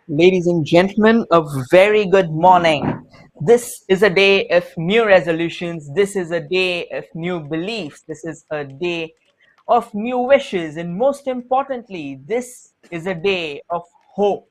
Ladies and gentlemen, a very good morning. This is a day of new resolutions. This is a day of new beliefs. This is a day of new wishes. And most importantly, this is a day of hope.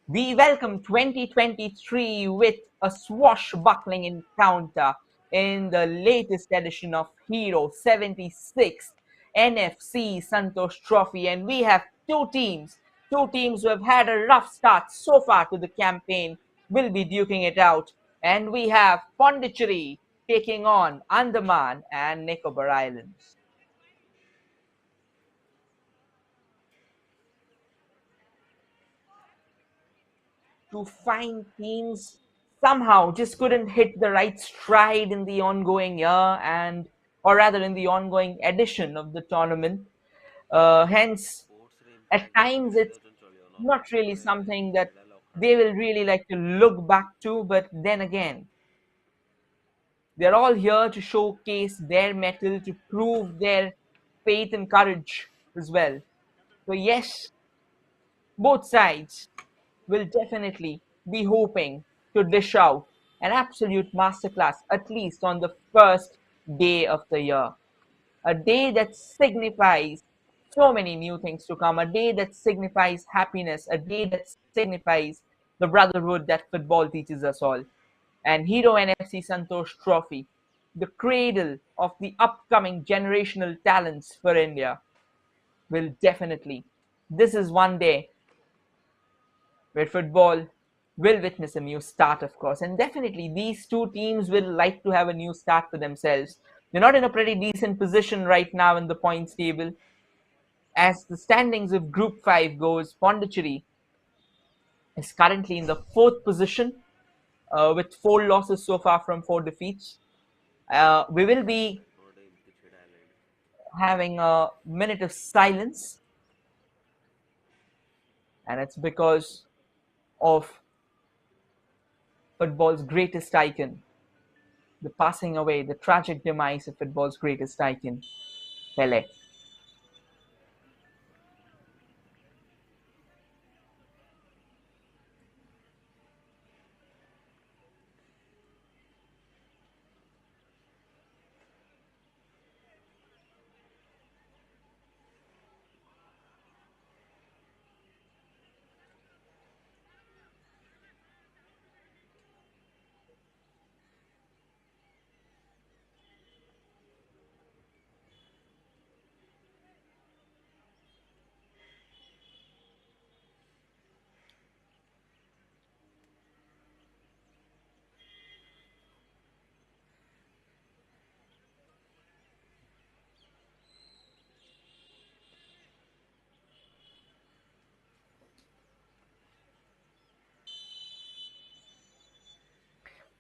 We welcome 2023 with a swashbuckling encounter in the latest edition of Hero 76th NFC Santosh Trophy, and we have two teams who have had a rough start so far to the campaign, will be duking it out, and we have Pondicherry taking on Andaman and Nicobar Islands. To find teams somehow just couldn't hit the right stride in the ongoing year and or rather in the ongoing edition of the tournament. Hence, at times it's not really something that they will really like to look back to, but then again, they're all here to showcase their mettle, to prove their faith and courage as well. So yes, both sides will definitely be hoping to dish out an absolute masterclass, at least on the first day of the year. A day that signifies so many new things to come, a day that signifies happiness, a day that signifies the brotherhood that football teaches us all. And Hero NFC Santosh Trophy, the cradle of the upcoming generational talents for India, will definitely. This is one day where football will witness a new start, of course. And definitely, these two teams will like to have a new start for themselves. They're not in a pretty decent position right now in the points table. As the standings of Group 5 goes, Pondicherry is currently in the fourth position with four losses so far from four defeats. We will be having a minute of silence, and it's because of football's greatest icon, the passing away, the tragic demise of football's greatest icon, Pele.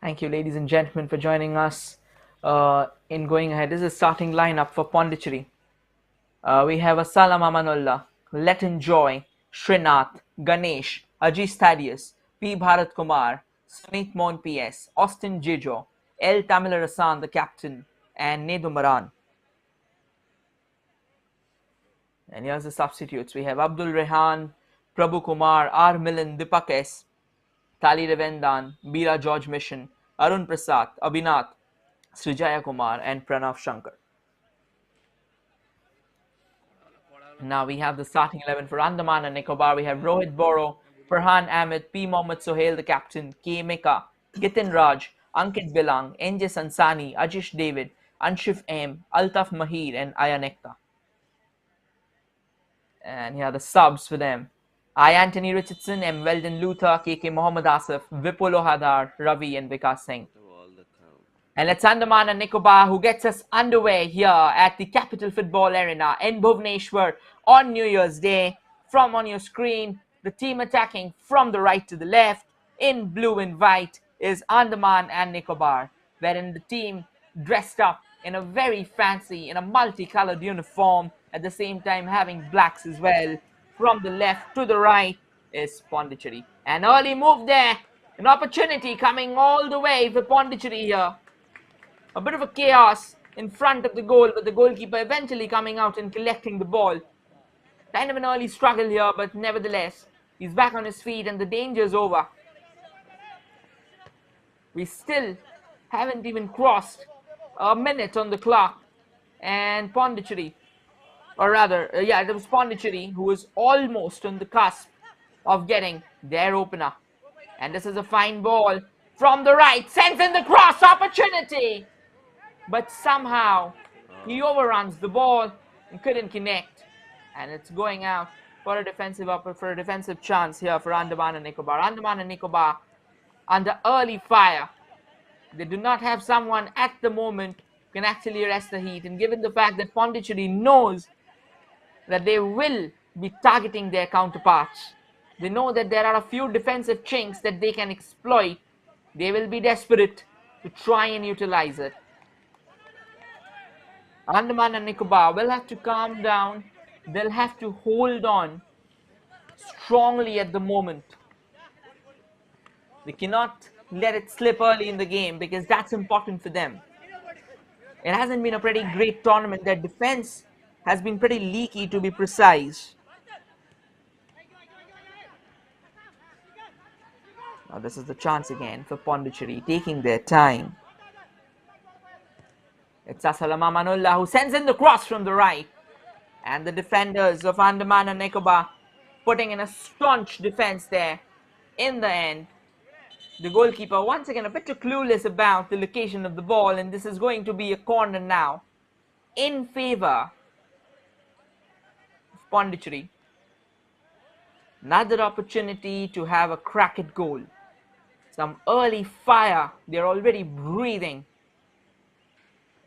Thank you, ladies and gentlemen, for joining us in going ahead. This is the starting lineup for Pondicherry. We have Assalam Amanullah, Letin Joy, Srinath, Ganesh, Ajis Thaddeus, P. Bharat Kumar, Sunit Mon PS, Austin Jijo, L. Tamilarasan, the captain, and Nedu Maran. And here's the substitutes. We have Abdul Rehan, Prabhu Kumar, R. Milan, Dipak S., Tali Revendan, Bira George Mission, Arun Prasad, Abhinath, Srijaya Kumar, and Pranav Shankar. Now we have the starting 11 for Andaman and Nicobar. We have Rohit Boro, Farhan Ahmed, P. Mohammad Sohail, the captain, K. Meka, Gitin Raj, Ankit Bilang, NJ Sansani, Ajish David, Anshif M, Altaf Mahir, and Ayan Ekta. And here are the subs for them. I. Anthony Richardson, M. Weldon Luther, KK Mohammad Asif, Vipul Ohadar, Ravi, and Vikas Singh. And it's Andaman and Nicobar who gets us underway here at the Capital Football Arena in Bhubaneswar on New Year's Day. From on your screen, the team attacking from the right to the left in blue and white is Andaman and Nicobar, wherein the team dressed up in a very fancy, in a multicolored uniform, at the same time having blacks as well. From the left to the right is Pondicherry. An early move there, an opportunity coming all the way for Pondicherry here. A bit of a chaos in front of the goal, but the goalkeeper eventually coming out and collecting the ball. Kind of an early struggle here, but nevertheless, He's back on his feet and the danger's over. We still haven't even crossed a minute on the clock. And Pondicherry, or rather, it was Pondicherry who was almost on the cusp of getting their opener. And this is a fine ball from the right, sends in the cross opportunity. But somehow he overruns the ball and couldn't connect. And it's going out for a defensive chance here for Andaman and Nicobar. Andaman and Nicobar under early fire. They do not have someone at the moment who can actually arrest the heat. And given the fact that Pondicherry knows that they will be targeting their counterparts, they know that there are a few defensive chinks that they can exploit. They will be desperate to try and utilize it. Andaman and Nicobar will have to calm down. They'll have to hold on strongly at the moment. They cannot let it slip early in the game because that's important for them. It hasn't been a pretty great tournament. Their defense has been pretty leaky, to be precise. Now this is the chance again for Pondicherry, taking their time. It's Asalam Amanullah who sends in the cross from the right. And the defenders of Andaman and Nicobar putting in a staunch defense there. In the end, the goalkeeper once again a bit too clueless about the location of the ball, and this is going to be a corner now in favor of Pondicherry. Another opportunity to have a crack at goal. Some early fire. They're already breathing.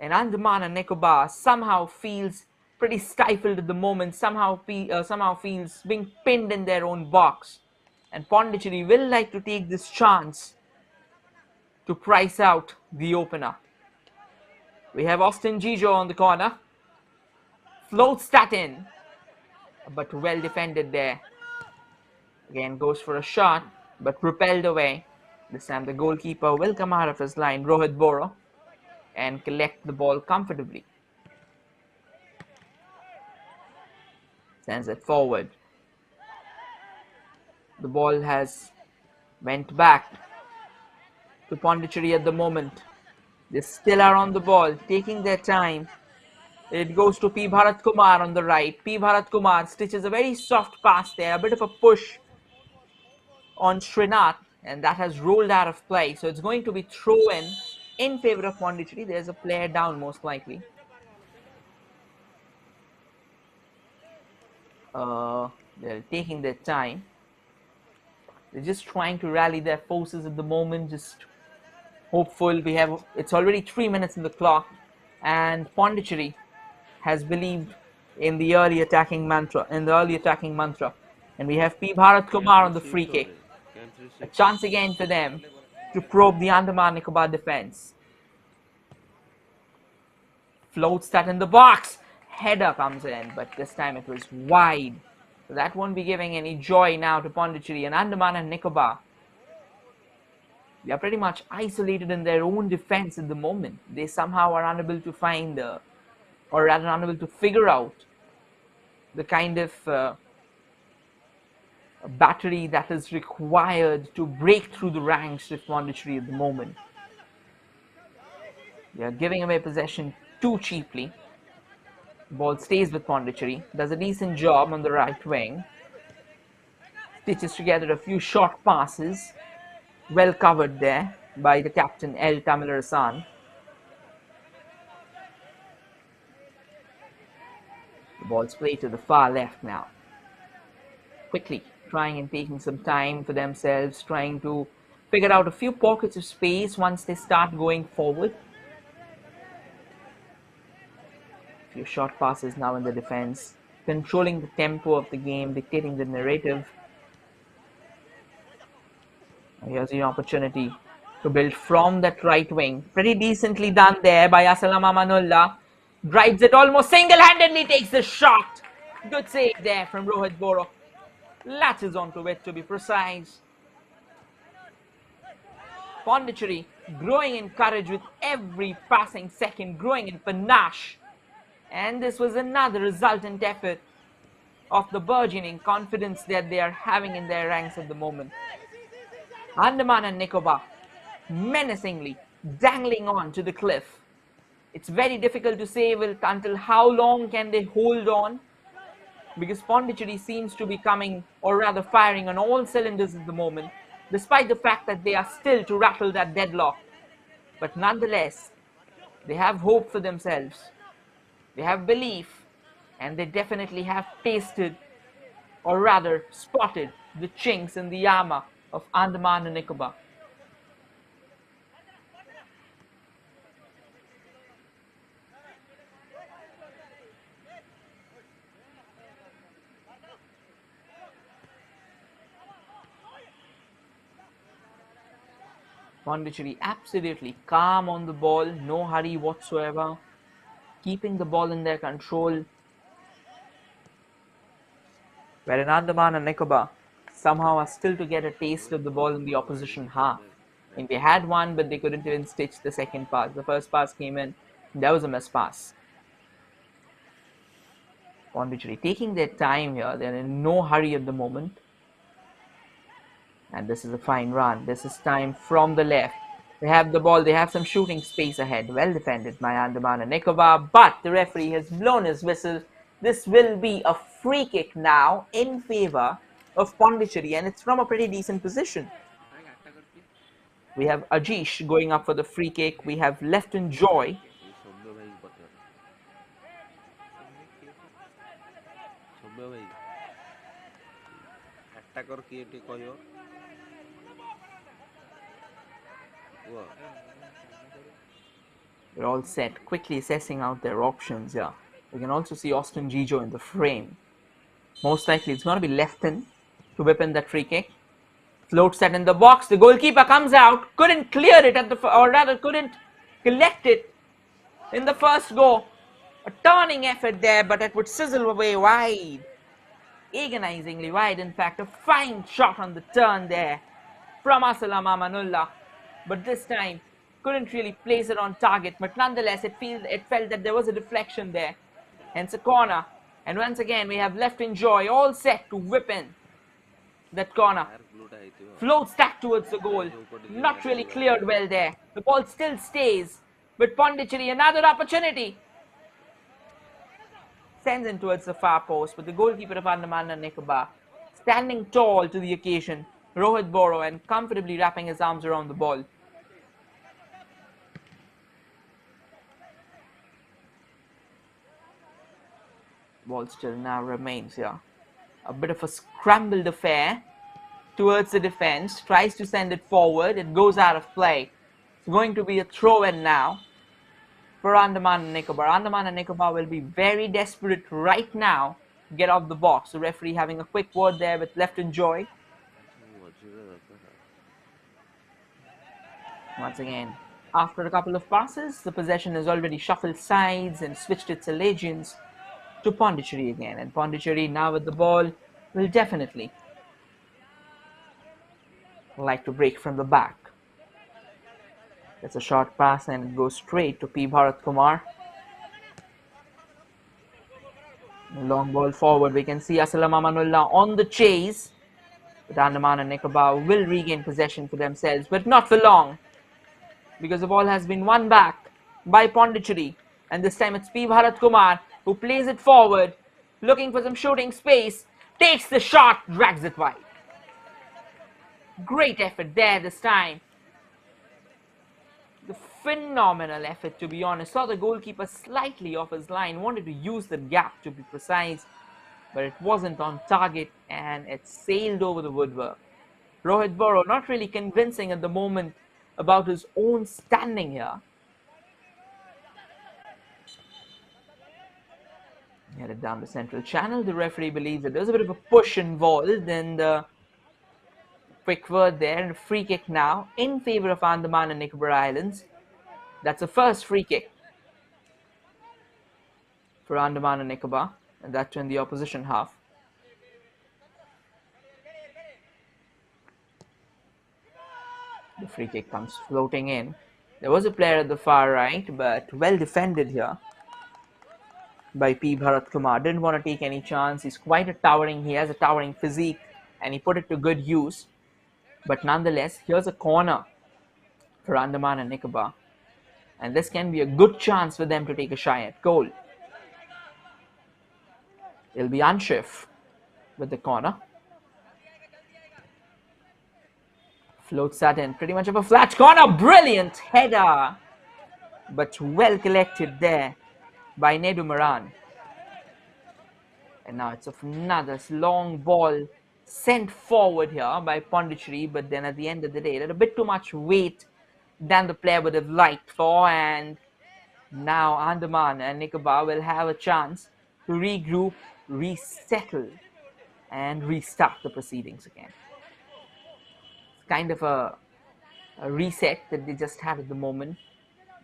And Andaman and Nicobar somehow feels pretty stifled at the moment. Somehow feels being pinned in their own box. And Pondicherry will like to take this chance to price out the opener. We have Austin Gijo on the corner. Floats that in. But well defended there. Again goes for a shot, but repelled away. This time the goalkeeper will come out of his line, Rohit Bora, and collect the ball comfortably. Sends it forward. The ball has went back to Pondicherry at the moment. They still are on the ball, taking their time. It goes to P. Bharat Kumar on the right. P. Bharat Kumar stitches a very soft pass there, a bit of a push on Srinath, and that has rolled out of play. So it's going to be throw in favor of Pondicherry. There's a player down most likely. They're taking their time. They're just trying to rally their forces at the moment, just hopeful. It's already 3 minutes in the clock, and Pondicherry has believed in the early attacking mantra, and we have P. Bharat Kumar on the free kick. A chance again for them to probe the Andaman Nicobar defense. Floats that in the box. Header comes in, but this time it was wide. So that won't be giving any joy now to Pondicherry. And Andaman and Nicobar, they are pretty much isolated in their own defense at the moment. They somehow are unable to find, or rather unable to figure out the kind of battery that is required to break through the ranks of Pondicherry at the moment. They are giving away possession too cheaply. The ball stays with Pondicherry, does a decent job on the right wing, stitches together a few short passes, well covered there by the captain El Tamil Hassan. The ball's played to the far left now. Quickly trying and taking some time for themselves, trying to figure out a few pockets of space once they start going forward. A few short passes now in the defense, controlling the tempo of the game, dictating the narrative. Here's the opportunity to build from that right wing. Pretty decently done there by Asalam Amanullah. Drives it almost single-handedly, takes the shot. Good save there from Rohit Bora. Latches onto it, to be precise. Pondicherry growing in courage with every passing second, growing in panache. And this was another resultant effort of the burgeoning confidence that they are having in their ranks at the moment. Andaman and Nicobar menacingly dangling on to the cliff. It's very difficult to say until how long can they hold on, because Pondicherry seems to be coming, or rather firing on all cylinders at the moment, despite the fact that they are still to rattle that deadlock. But nonetheless, they have hope for themselves. They have belief, and they definitely have tasted, or rather spotted, the chinks in the armor of Andaman and Nicobar. Pondicherry absolutely calm on the ball, no hurry whatsoever, keeping the ball in their control. Wherein Andaman and Nicobar somehow are still to get a taste of the ball in the opposition half. And they had one, but they couldn't even stitch the second pass. The first pass came in, that was a miss pass. Pondicherry taking their time here, they're in no hurry at the moment. And this is a fine run. This is time from the left. They have the ball, they have some shooting space ahead. Well defended by Andaman and Nicobar, but the referee has blown his whistle. This will be a free kick now in favor of Pondicherry, and it's from a pretty decent position. We have Ajish going up for the free kick. We have Left in Joy. They're all set, quickly assessing out their options here. We can also see Austin Gijo in the frame. Most likely it's going to be Lefton to whip in that free kick. Float set in the box. The goalkeeper comes out. Couldn't clear it at the, or rather couldn't collect it in the first go. A turning effort there, but it would sizzle away wide. Agonizingly wide, in fact. A fine shot on the turn there from Asalam Amanullah. But this time, couldn't really place it on target. But nonetheless, it felt that there was a deflection there. Hence a corner. And once again, we have Left in Joy all set to whip in that corner. Floats back towards the goal. Not really cleared well there. The ball still stays. But Pondicherry, another opportunity. Sends in towards the far post, but the goalkeeper of Andaman and Nicobar standing tall to the occasion, Rohit Boro, and comfortably wrapping his arms around the ball. Ball still now remains here. A bit of a scrambled affair towards the defense, tries to send it forward, it goes out of play. It's going to be a throw-in now for Andaman and Nicobar. Andaman and Nicobar will be very desperate right now to get off the box. The referee having a quick word there with Left in Joy. Once again, after a couple of passes, the possession has already shuffled sides and switched its allegiance to Pondicherry again. And Pondicherry now with the ball will definitely like to break from the back. It's a short pass and it goes straight to P. Bharat Kumar. Long ball forward. We can see Asalam Amanullah on the chase. But Andaman and Nicobar will regain possession for themselves, but not for long, because the ball has been won back by Pondicherry. And this time it's P. Bharat Kumar who plays it forward, looking for some shooting space, takes the shot, drags it wide. Great effort there this time. The phenomenal effort, to be honest. Saw the goalkeeper slightly off his line, wanted to use the gap to be precise, but it wasn't on target and it sailed over the woodwork. Rohit Boro not really convincing at the moment about his own standing here. Headed down the central channel. The referee believes that there's a bit of a push involved, and quick word there, and a free kick now in favor of Andaman and Nicobar Islands. That's the first free kick for Andaman and Nicobar, and that in the opposition half. The free kick comes floating in. There was a player at the far right, but well defended here. by P. Bharat Kumar. Didn't want to take any chance. He has a towering physique, and he put it to good use. But nonetheless, here's a corner for Andaman and Nicobar. And this can be a good chance for them to take a shy at goal. It'll be Anshif with the corner. Floats that in. Pretty much of a flat corner. Brilliant header. But well collected there by Nedu Maran. And now it's another long ball sent forward here by Pondicherry. But then at the end of the day, it had a bit too much weight than the player would have liked for. And now Andaman and Nicobar will have a chance to regroup, resettle, and restart the proceedings again. It's kind of a reset that they just had at the moment.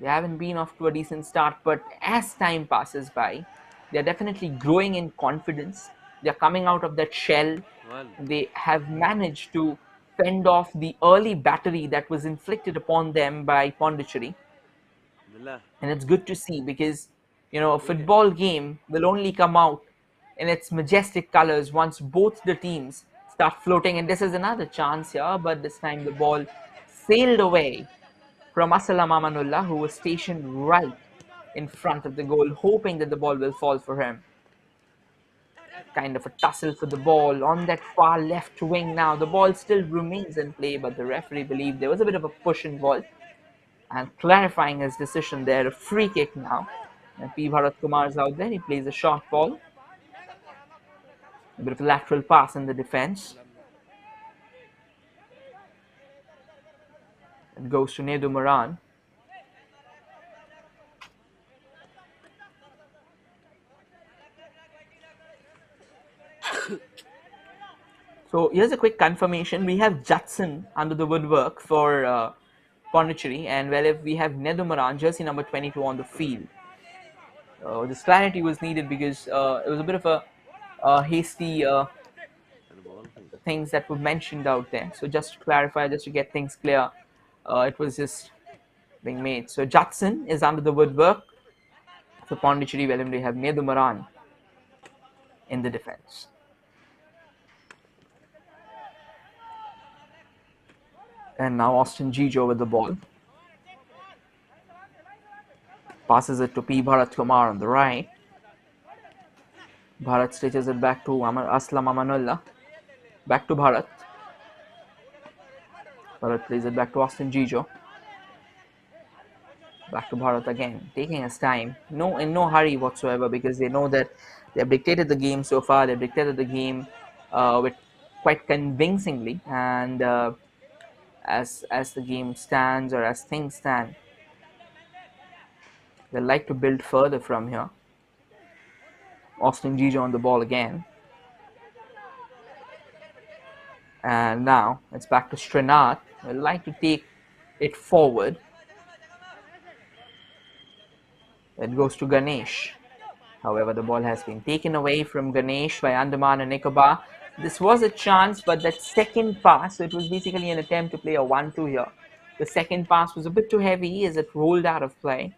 They haven't been off to a decent start, but as time passes by, they're definitely growing in confidence. They're coming out of that shell. One. They have managed to fend off the early battery that was inflicted upon them by Pondicherry. Mila. And it's good to see because, a ठीक है. football game will only come out in its majestic colors once both the teams start floating. And this is another chance here, but this time the ball sailed away from Asalam Amanullah, who was stationed right in front of the goal, hoping that the ball will fall for him. Kind of a tussle for the ball on that far left wing now. The ball still remains in play, but the referee believed there was a bit of a push involved. And clarifying his decision there, a free kick now. And P. Bharat Kumar is out there. He plays a short ball. A bit of a lateral pass in the defense. It goes to Nedu Maran. So here's a quick confirmation. We have Judson under the woodwork for Pondicherry, and well, if we have Nedu Maran, jersey number 22 on the field. This clarity was needed because it was a bit of a hasty And ball thing. things that were mentioned out there. So just to clarify, just to get things clear, it was just being made. So Judson is under the woodwork for Pondicherry, well, they have Nedu Maran in the defense. And now Austin Gijo with the ball. Passes it to P. Bharat Kumar on the right. Bharat stretches it back to Aslam Amanullah. Back to Bharat. Bharat plays it back to Austin Gijo. Back to Bharat again, taking his time. In no hurry whatsoever, because they know that they have dictated the game so far. They've dictated the game with quite convincingly, and as the game stands or as things stand, they like to build further from here. Austin Gijo on the ball again. And now it's back to Srinath. They like to take it forward. It goes to Ganesh. However, the ball has been taken away from Ganesh by Andaman and Nicobar. This was a chance, but that second pass, so it was basically an attempt to play a 1-2 here. The second pass was a bit too heavy as it rolled out of play.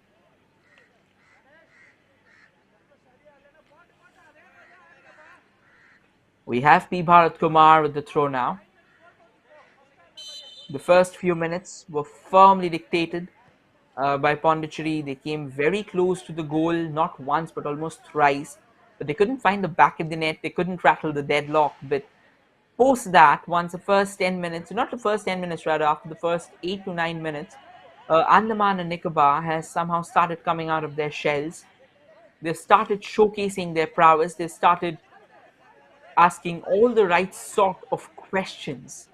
We have P. Bharat Kumar with the throw now. The first few minutes were firmly dictated by Pondicherry. They came very close to the goal, not once but almost thrice. But they couldn't find the back of the net. They couldn't rattle the deadlock. But post that, once the first 10 minutes, not the first 10 minutes rather, after the first 8 to 9 minutes, Andaman and Nicobar has somehow started coming out of their shells. They've started showcasing their prowess. They've started asking all the right sort of questions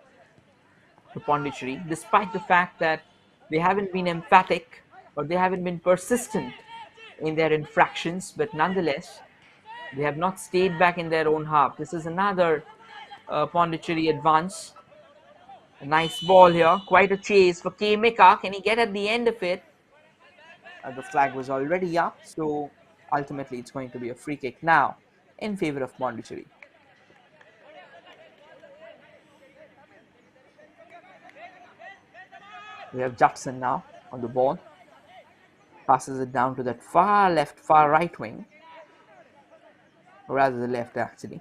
to Pondicherry, despite the fact that they haven't been emphatic or they haven't been persistent in their infractions, but nonetheless, they have not stayed back in their own half. This is another Pondicherry advance. A nice ball here, quite a chase for K. Mika. Can he get at the end of it? The flag was already up, so ultimately it's going to be a free kick now in favor of Pondicherry. We have Judson now on the ball. Passes it down to that far left, far right wing. or rather the left actually.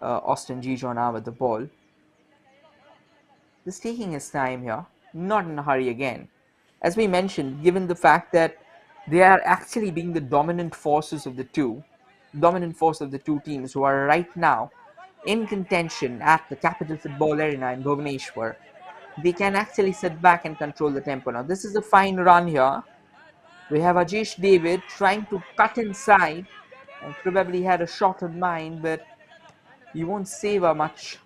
Austin Gijo now with the ball. Just taking his time here, not in a hurry again. As we mentioned, given the fact that they are actually being the dominant force of the two teams who are right now in contention at the Capital Football Arena in Bhubaneswar, they can actually sit back and control the tempo. Now, this is a fine run here. We have Ajesh David trying to cut inside and probably had a shot in mind, but he won't savor much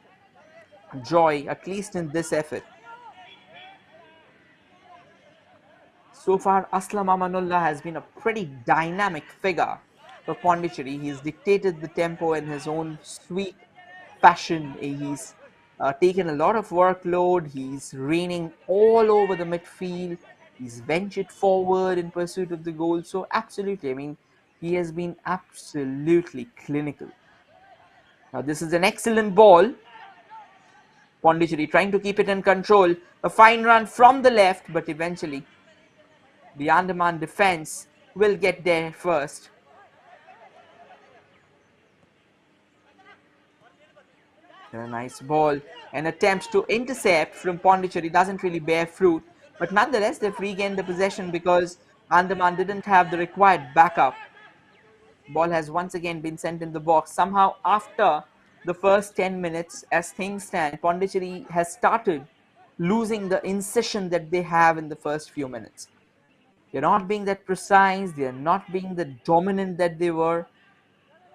joy, at least in this effort. So far, Aslam Amanullah has been a pretty dynamic figure for Pondicherry. He's dictated the tempo in his own sweet fashion. He's taken a lot of workload. He's reigning all over the midfield. He's ventured forward in pursuit of the goal. So, absolutely, I mean, he has been absolutely clinical. Now, this is an excellent ball. Pondicherry trying to keep it in control. A fine run from the left, but eventually the Andaman defense will get there first. And a nice ball. An attempt to intercept from Pondicherry doesn't really bear fruit. But nonetheless, they've regained the possession because Andaman didn't have the required backup. Ball has once again been sent in the box. Somehow, after the first 10 minutes, as things stand, Pondicherry has started losing the incision that they have in the first few minutes. They're not being that precise. They're not being the dominant that they were.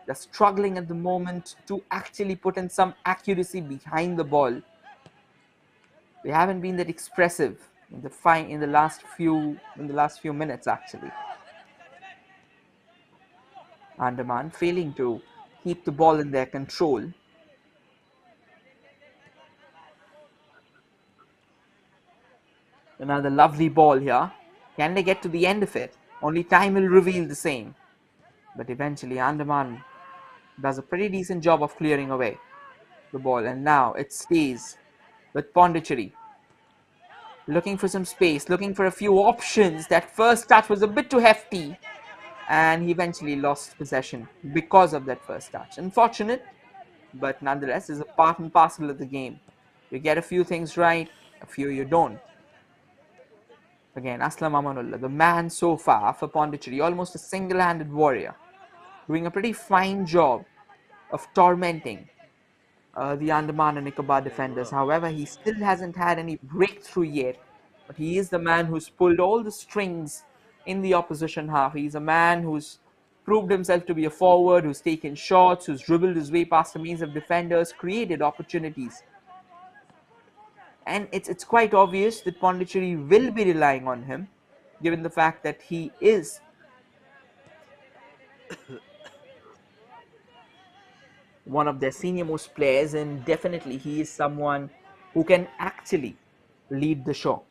They're struggling at the moment to actually put in some accuracy behind the ball. They haven't been that expressive in the last few minutes actually. Andaman failing to keep the ball in their control. Another lovely ball here. Can they get to the end of it? Only time will reveal the same. But eventually Andaman does a pretty decent job of clearing away the ball, and now it stays with Pondicherry. Looking for some space, looking for a few options. That first touch was a bit too hefty, and he eventually lost possession because of that first touch. Unfortunate, but nonetheless is a part and parcel of the game. You get a few things right, a few you don't. Again, Aslam Amanullah, the man so far for Pondicherry, almost a single-handed warrior, doing a pretty fine job of tormenting the Andaman and Nicobar Hey defenders. bro. However, he still hasn't had any breakthrough yet. But he is the man who's pulled all the strings in the opposition half. He's a man who's proved himself to be a forward, who's taken shots, who's dribbled his way past a maze of defenders, created opportunities. And it's quite obvious that Pondicherry will be relying on him, given the fact that he is one of their senior most players, and definitely he is someone who can actually lead the show.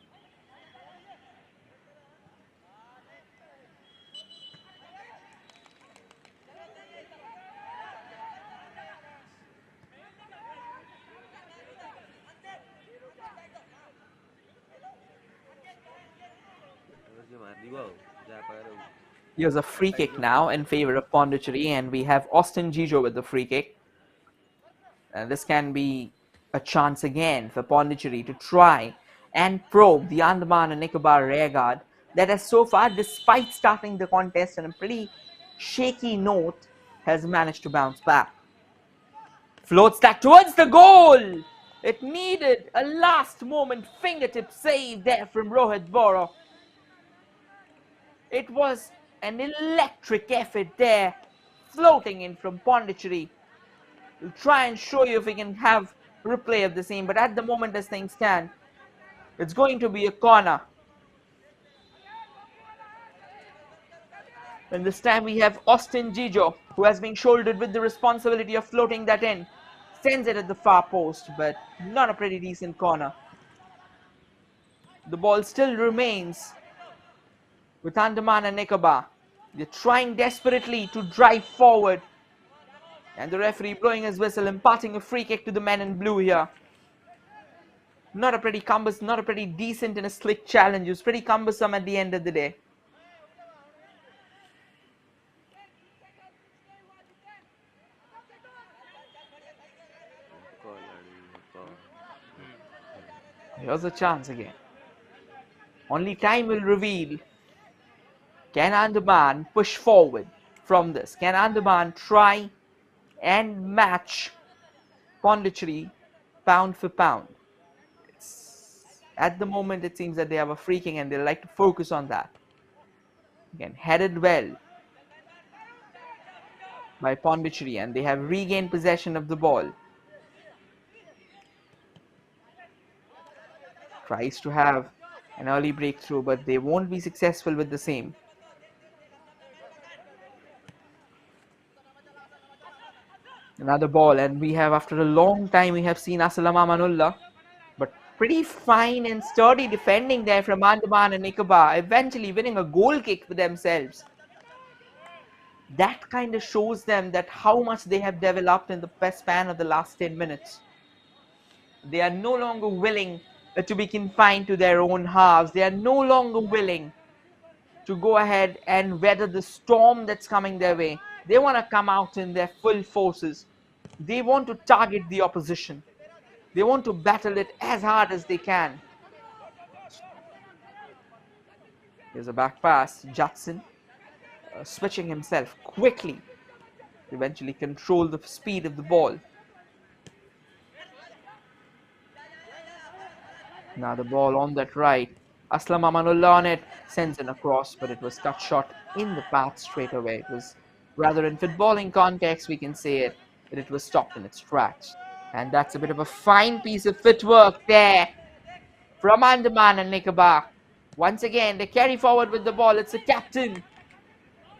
Terus dia mati bau. Dia apa ada? Here's a free Tadi kick tu now mati. in favor of Pondicherry, and we have Austin Gijo with the free kick. And this can be a chance again for Pondicherry to try and probe the Andaman and Nicobar rearguard that has so far, despite starting the contest on a pretty shaky note, has managed to bounce back. Floats that towards the goal. It needed a last moment fingertip save there from Rohit Bora. It was an electric effort there, floating in from Pondicherry. We'll try and show you if we can have replay of the same, but at the moment as things stand, it's going to be a corner. And this time we have Austin Gijo, who has been shouldered with the responsibility of floating that in. Sends it at the far post, but not a pretty decent corner. The ball still remains with Andaman and Nicobar. They're trying desperately to drive forward. And the referee blowing his whistle, imparting a free kick to the men in blue here. Not a pretty cumbersome, not a pretty decent and a slick challenge. It was pretty cumbersome at the end of the day. Here's a chance again. Only time will reveal. Can Andaman push forward from this? Can Andaman try and match Pondicherry pound for pound? At the moment, it seems that they have a free kick and they like to focus on that. Again, headed well by Pondicherry, and they have regained possession of the ball. Tries to have an early breakthrough, but they won't be successful with the same. Another ball, and we have, after a long time, we have seen Assalam Amanullah, but pretty fine and sturdy defending there from Andaman and Nicobar, eventually winning a goal kick for themselves. That kind of shows them that how much they have developed in the span of the last 10 minutes. They are no longer willing to be confined to their own halves. They are no longer willing to go ahead and weather the storm that's coming their way. They want to come out in their full forces. They want to target the opposition. They want to battle it as hard as they can. Here's a back pass. Judson switching himself quickly to eventually control the speed of the ball. Now the ball on that right. Aslam Amanullah on it, sends in a cross, but it was cut short in the path straight away. It was rather, in footballing context, we can say it, that it was stopped in its tracks. And that's a bit of a fine piece of footwork there from Andaman and Nicobar. Once again, they carry forward with the ball. It's the captain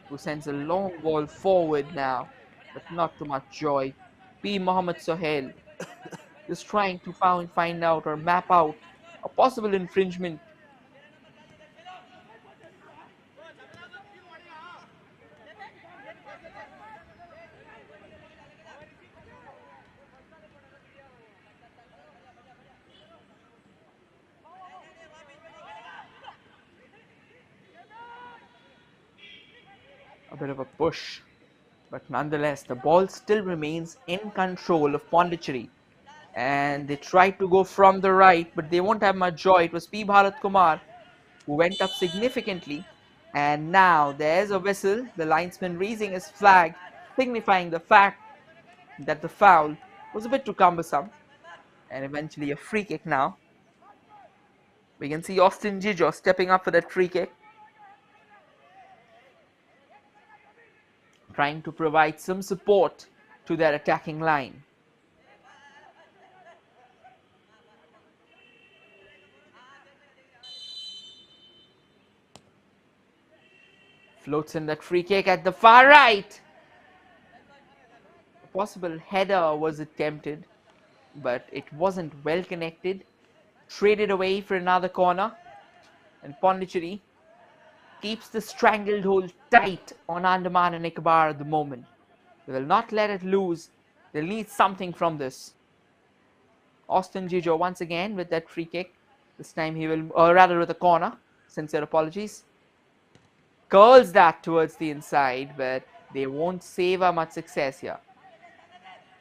who sends a long ball forward now, but not too much joy. P. Mohammed Sohail is trying to find out or map out a possible infringement. A bit of a push, but nonetheless the ball still remains in control of Pondicherry, and they tried to go from the right, but they won't have much joy. It was P. Bharat Kumar who went up significantly, and now there's a whistle, the linesman raising his flag, signifying the fact that the foul was a bit too cumbersome, and eventually a free kick. Now we can see Austin Jijo stepping up for that free kick, trying to provide some support to their attacking line. Floats in that free kick at the far right. A possible header was attempted, but it wasn't well connected. Traded away for another corner, and Pondicherry keeps the strangled hold tight on Andaman and Nicobar at the moment. They will not let it loose. They'll need something from this. Austin Jijo once again with that free kick. This time he will, or rather with a corner. Sincere apologies. Curls that towards the inside, but they won't savor much success here.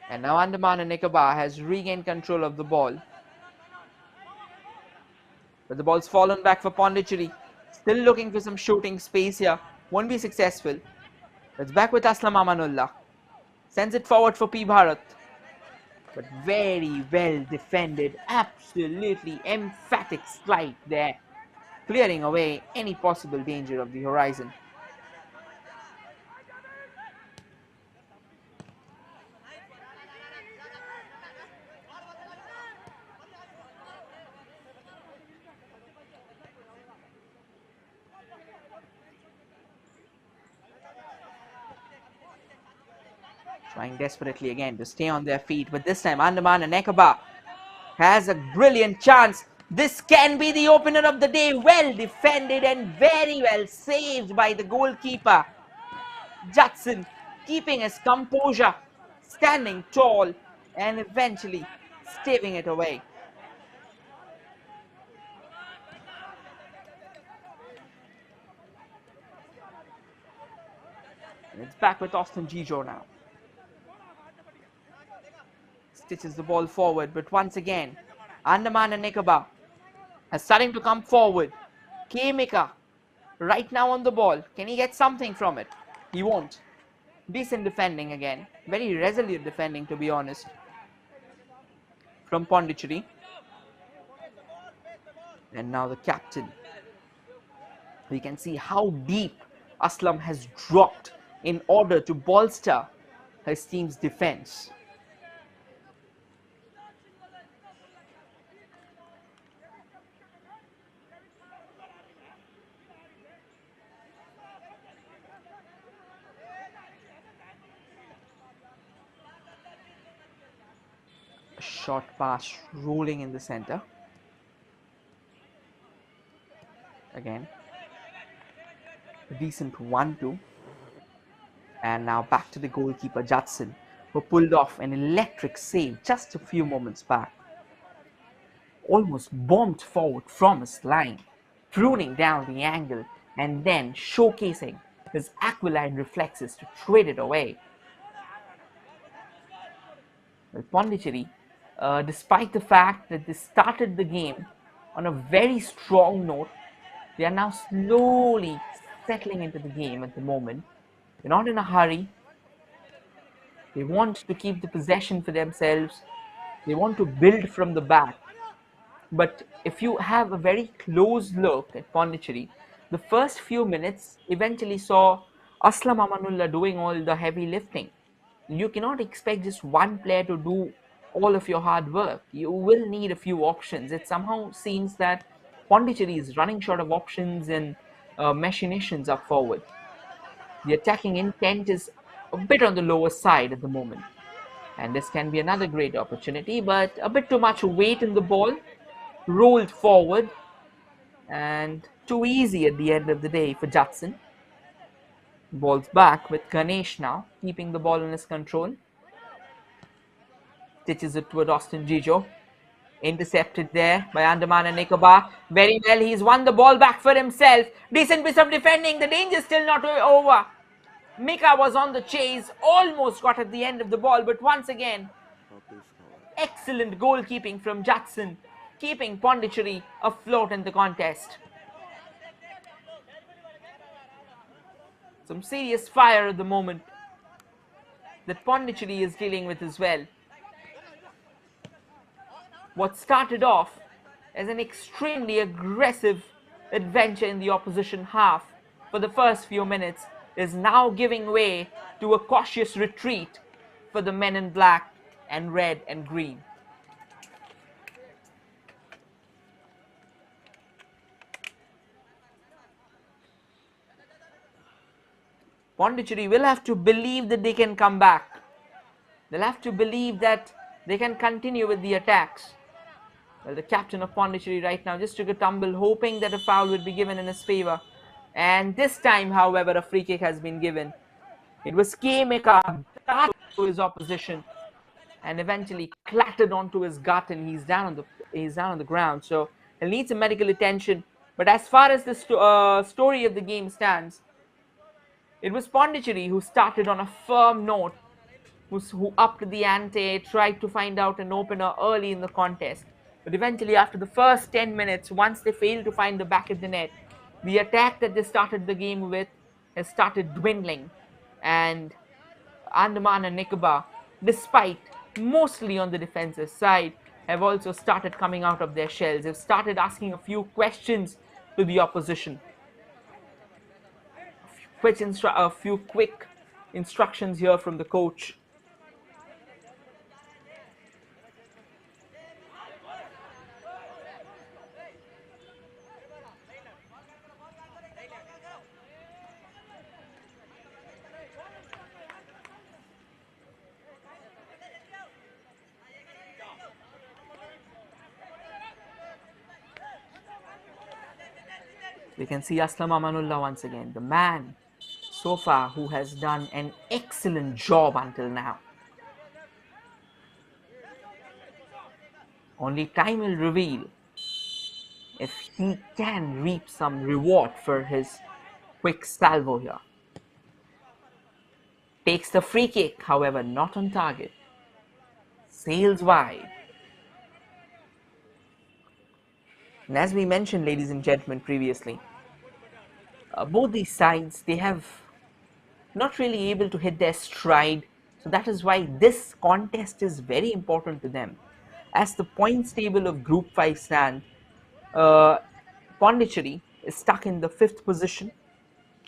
And now Andaman and Nicobar has regained control of the ball. But the ball's fallen back for Pondicherry. Still looking for some shooting space here. Won't be successful. It's back with Aslam Amanullah. Sends it forward for P. Bharat. But very well defended. Absolutely emphatic slide there. Clearing away any possible danger of the horizon. Trying desperately again to stay on their feet, but this time Andaman and Nicobar has a brilliant chance. This can be the opener of the day. Well defended and very well saved by the goalkeeper. Judson keeping his composure, standing tall, and eventually staving it away. And it's back with Austin Jijo now. Stitches the ball forward, but once again, Andaman and Nicobar is starting to come forward. K-Maker right now on the ball. Can he get something from it? He won't. Decent defending again. Very resolute defending, to be honest, from Pondicherry. And now the captain. We can see how deep Aslam has dropped in order to bolster his team's defense. A short pass rolling in the center. Again, a decent 1-2. And now back to the goalkeeper Judson, who pulled off an electric save just a few moments back. Almost bombed forward from his line, pruning down the angle and then showcasing his aquiline reflexes to trade it away. Well, Pondicherry, despite the fact that they started the game on a very strong note, they are now slowly settling into the game at the moment. They're not in a hurry. They want to keep the possession for themselves. They want to build from the back. But if you have a very close look at Pondicherry, the first few minutes eventually saw Aslam Amanullah doing all the heavy lifting. You cannot expect just one player to do all of your hard work. You will need a few options. It somehow seems that Pondicherry is running short of options and machinations up forward. The attacking intent is a bit on the lower side at the moment. And this can be another great opportunity, but a bit too much weight in the ball, rolled forward, and too easy at the end of the day for Judson. Ball's back with Ganesh now, keeping the ball in his control. Stitches it toward Austin Gijo. Intercepted there by Andaman and Nicobar. Very well, he's won the ball back for himself. Decent piece of defending. The danger still not over. Mika was on the chase, almost got at the end of the ball, but once again, Topic score. excellent goalkeeping from Judson, keeping Pondicherry afloat in the contest. Some serious fire at the moment that Pondicherry is dealing with as well. What started off as an extremely aggressive adventure in the opposition half for the first few minutes is now giving way to a cautious retreat for the men in black and red and green. Pondicherry will have to believe that they can come back. They'll have to believe that they can continue with the attacks. Well, the captain of Pondicherry right now just took a tumble, hoping that a foul would be given in his favor. And this time, however, a free kick has been given. It was K-Maker to his opposition and eventually clattered onto his gut, and he's down on the ground. So he'll need some medical attention. But as far as the story of the game stands, it was Pondicherry who started on a firm note, who upped the ante, tried to find out an opener early in the contest. But eventually, after the first 10 minutes, once they failed to find the back of the net, the attack that they started the game with has started dwindling. And Andaman and Nicobar, despite mostly on the defensive side, have also started coming out of their shells. They've started asking a few questions to the opposition. A few quick instructions here from the coach. We can see Aslam Amanullah once again, the man so far who has done an excellent job until now. Only time will reveal if he can reap some reward for his quick salvo here. Takes the free kick, however, not on target. Sails wide. And as we mentioned, ladies and gentlemen, previously, both these sides, they have not really able to hit their stride. So that is why this contest is very important to them. As the points table of Group 5 stand, uh, Pondicherry is stuck in the fifth position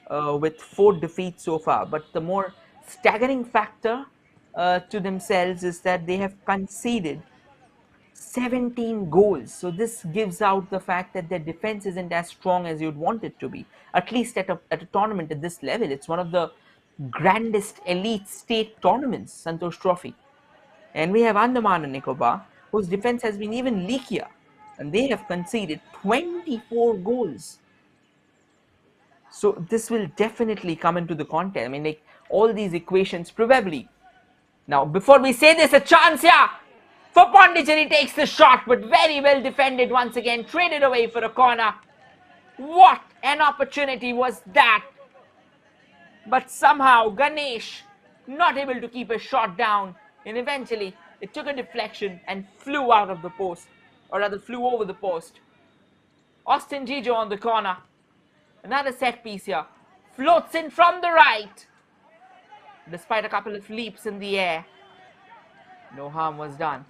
with 4 defeats so far. But the more staggering factor to themselves is that they have conceded 17 goals. So this gives out the fact that their defense isn't as strong as you'd want it to be, at least at a tournament at this level. It's one of the grandest elite state tournaments, Santosh Trophy. And we have Andaman and Nicobar, whose defense has been even leakier, and they have conceded 24 goals. So this will definitely come into the contest. I mean, like all these equations probably. Now, before we say this, a chance here for Pondicherry takes the shot, but very well defended once again, traded away for a corner. What an opportunity was that! But somehow Ganesh not able to keep a shot down, and eventually it took a deflection and flew out of the post, or rather flew over the post. Austin Gijo on the corner. Another set piece here. Floats in from the right. Despite a couple of leaps in the air, no harm was done.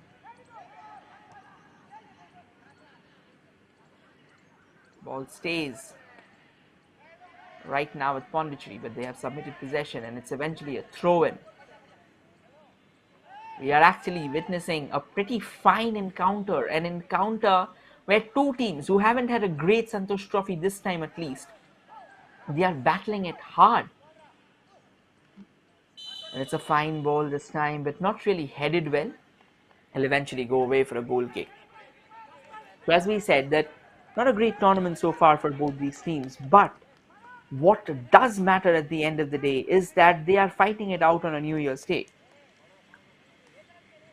Ball stays right now with Pondicherry, but they have submitted possession and it's eventually a throw-in. We are actually witnessing a pretty fine encounter, an encounter where two teams who haven't had a great Santosh Trophy this time at least, they are battling it hard. And it's a fine ball this time, but not really headed well. He'll eventually go away for a goal kick. So as we said, that not a great tournament so far for both these teams, but what does matter at the end of the day is that they are fighting it out on a New Year's Day.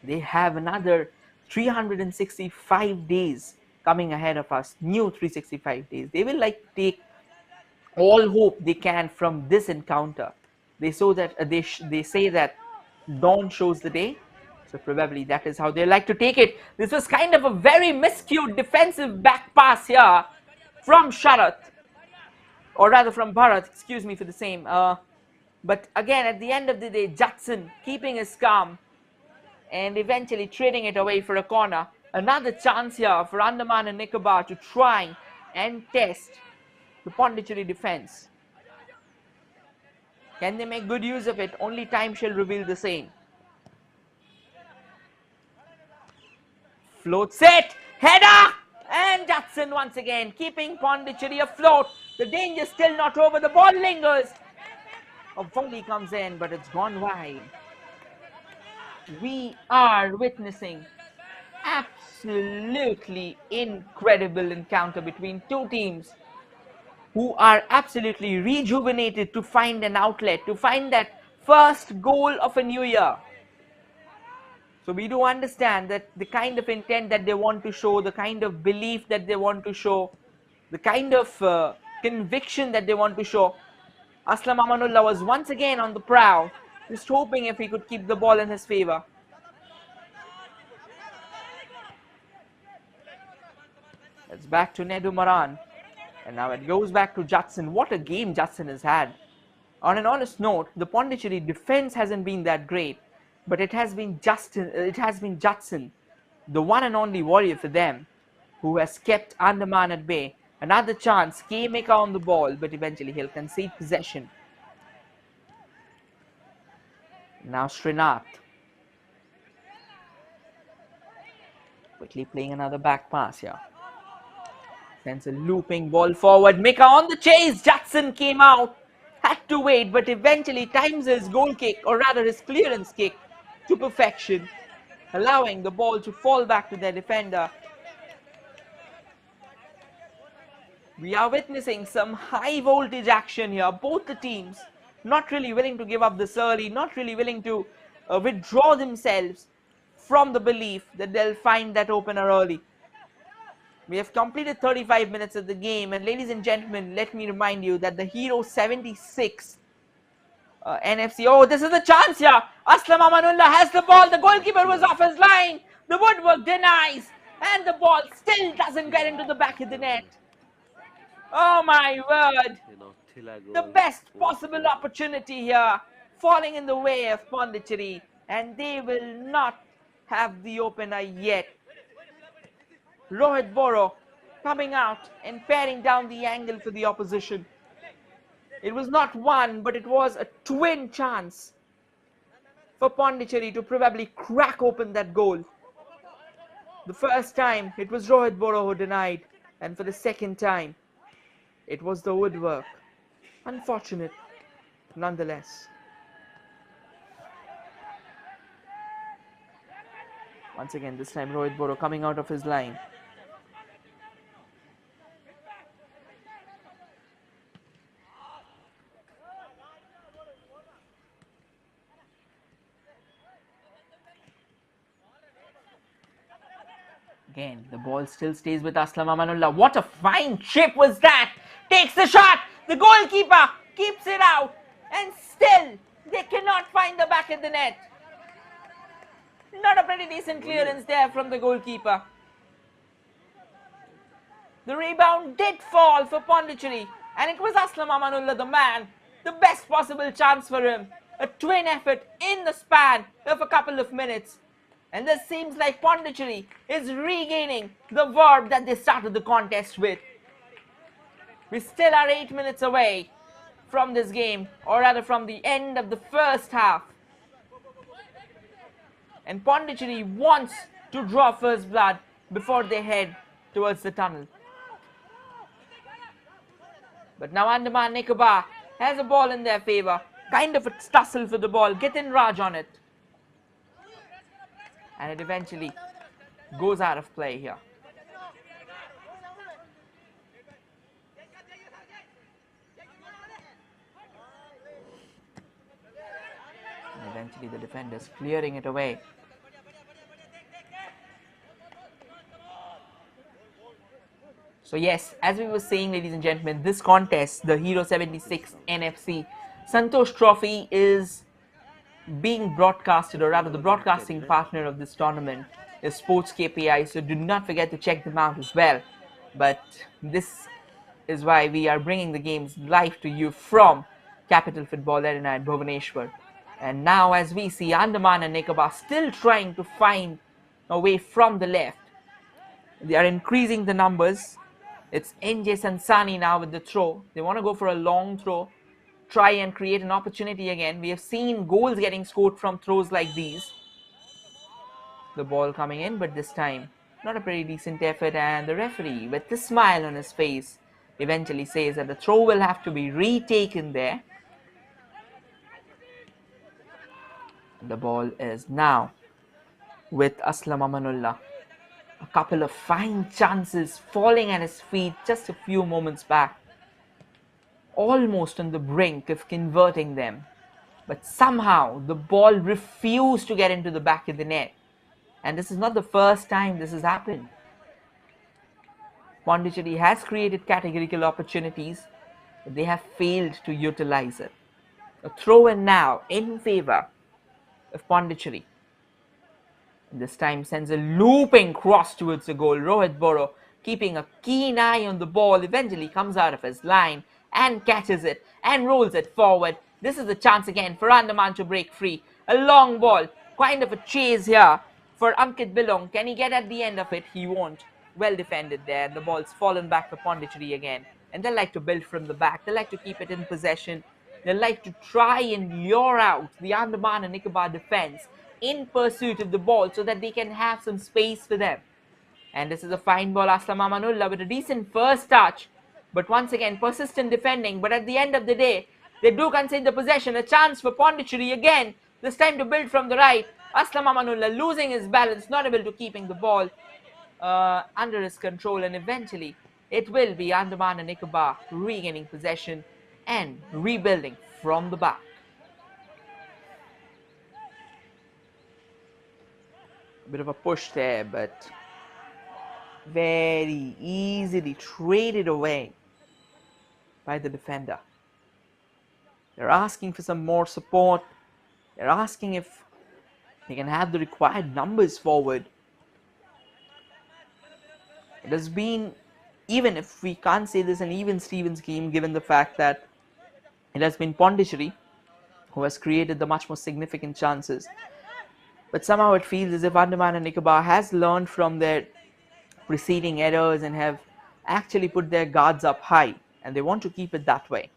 They have another 365 days coming ahead of us, new 365 days. They will like take all hope they can from this encounter. They they say that dawn shows the day, so probably that is how they like to take it. This was kind of a very miscued defensive back pass here from Sharath, or rather from Bharat, excuse me for the same. But again, at the end of the day, Judson keeping his calm and eventually trading it away for a corner. Another chance here for Andaman and Nicobar to try and test the Pondicherry defense. Can they make good use of it? Only time shall reveal the same. Floats it, header, and Judson once again keeping Pondicherry afloat. The danger still not over, the ball lingers. A volley comes in, but it's gone wide. We are witnessing absolutely incredible encounter between two teams who are absolutely rejuvenated to find an outlet, to find that first goal of a new year. So we do understand that the kind of intent that they want to show, the kind of belief that they want to show, the kind of conviction that they want to show. Aslam Amanullah was once again on the prowl, just hoping if he could keep the ball in his favor. It's back to Nedu Maran. And now it goes back to Judson. What a game Judson has had. On an honest note, the Pondicherry defense hasn't been that great, but it has been Judson, the one and only warrior for them, who has kept Andaman at bay. Another chance, K-Maker on the ball, but eventually he'll concede possession. Now Srinath. Quickly playing another back pass here. Sends a looping ball forward. Mika on the chase. Judson came out. Had to wait, but eventually times his goal kick, or rather his clearance kick, to perfection, allowing the ball to fall back to their defender. We are witnessing some high voltage action here. Both the teams not really willing to give up this early, not really willing to withdraw themselves from the belief that they'll find that opener early. We have completed 35 minutes of the game, and ladies and gentlemen, let me remind you that the Hero 76 NFC. Oh, this is the chance here. Aslam Amanullah has the ball. The goalkeeper was off his line. The woodwork denies. And the ball still doesn't get into the back of the net. Unbelievable. Oh my word! You know, Tila The goal. best What possible goal? opportunity here, falling in the way of Pondicherry, and they will not have the opener yet. Rohit Boro coming out and paring down the angle for the opposition. It was not one, but it was a twin chance for Pondicherry to probably crack open that goal. The first time, it was Rohit Boro who denied, and for the second time, it was the woodwork. Unfortunate, nonetheless. Once again, this time Rohit Boro coming out of his line. Again, the ball still stays with Aslam Amanullah. What a fine chip was that! Takes the shot! The goalkeeper keeps it out! And still, they cannot find the back of the net. Not a pretty decent Goal है. clearance there from the goalkeeper. The rebound did fall for Pondicherry, and it was Aslam Amanullah, the man. The best possible chance for him. A twin effort in the span of a couple of minutes. And this seems like Pondicherry is regaining the verb that they started the contest with. We still are 8 minutes away from this game, or rather from the end of the first half. And Pondicherry wants to draw first blood before they head towards the tunnel. But now Andaman Nicobar has a ball in their favour. Kind of a tussle for the ball. Gitin Raj on it. And it eventually goes out of play here. And eventually the defenders clearing it away. So yes, as we were saying, ladies and gentlemen, this contest, the Hero 76 NFC Santosh Trophy, is being broadcasted, or rather the broadcasting partner of this tournament is SportsKPI, so do not forget to check them out as well. But this is why we are bringing the games live to you from Capital Football Arena at Bhubaneswar. And now as we see, Andaman and Nicobar still trying to find a way from the left. They are increasing the numbers. It's NJ Sansani now with the throw. They want to go for a long throw, try and create an opportunity again. We have seen goals getting scored from throws like these. The ball coming in, but this time not a pretty decent effort, and the referee, with a smile on his face, eventually says that the throw will have to be retaken there. And the ball is now with Aslam Amanullah. A couple of fine chances falling at his feet just a few moments back, almost on the brink of converting them. But somehow the ball refused to get into the back of the net. And this is not the first time this has happened. Pondicherry has created categorical opportunities, but they have failed to utilize it. A throw in now in favor of Pondicherry. This time sends a looping cross towards the goal. Rohit Boro, keeping a keen eye on the ball, eventually comes out of his line and catches it and rolls it forward. This is a chance again for Andaman to break free. A long ball, kind of a chase here for Ankit Bilong. Can he get at the end of it? He won't. Well defended there. The ball's fallen back for Pondicherry again. And they like to build from the back. They like to keep it in possession. They like to try and lure out the Andaman and Nicobar defense in pursuit of the ball so that they can have some space for them. And this is a fine ball, Aslam Amanullah, with a decent first touch. But once again, persistent defending. But at the end of the day, they do concede the possession. A chance for Pondicherry again. This time to build from the right. Aslam Amanullah losing his balance, not able to keeping the ball under his control. And eventually, it will be Andaman and Nicobar regaining possession and rebuilding from the back. A bit of a push there, but very easily traded away by the defender. They're asking for some more support. They're asking if they can have the required numbers forward. It has been, even if we can't say this an even Stevens game, given the fact that it has been Pondicherry who has created the much more significant chances. But somehow it feels as if Andaman and Nicobar has learned from their preceding errors and have actually put their guards up high, and they want to keep it that way.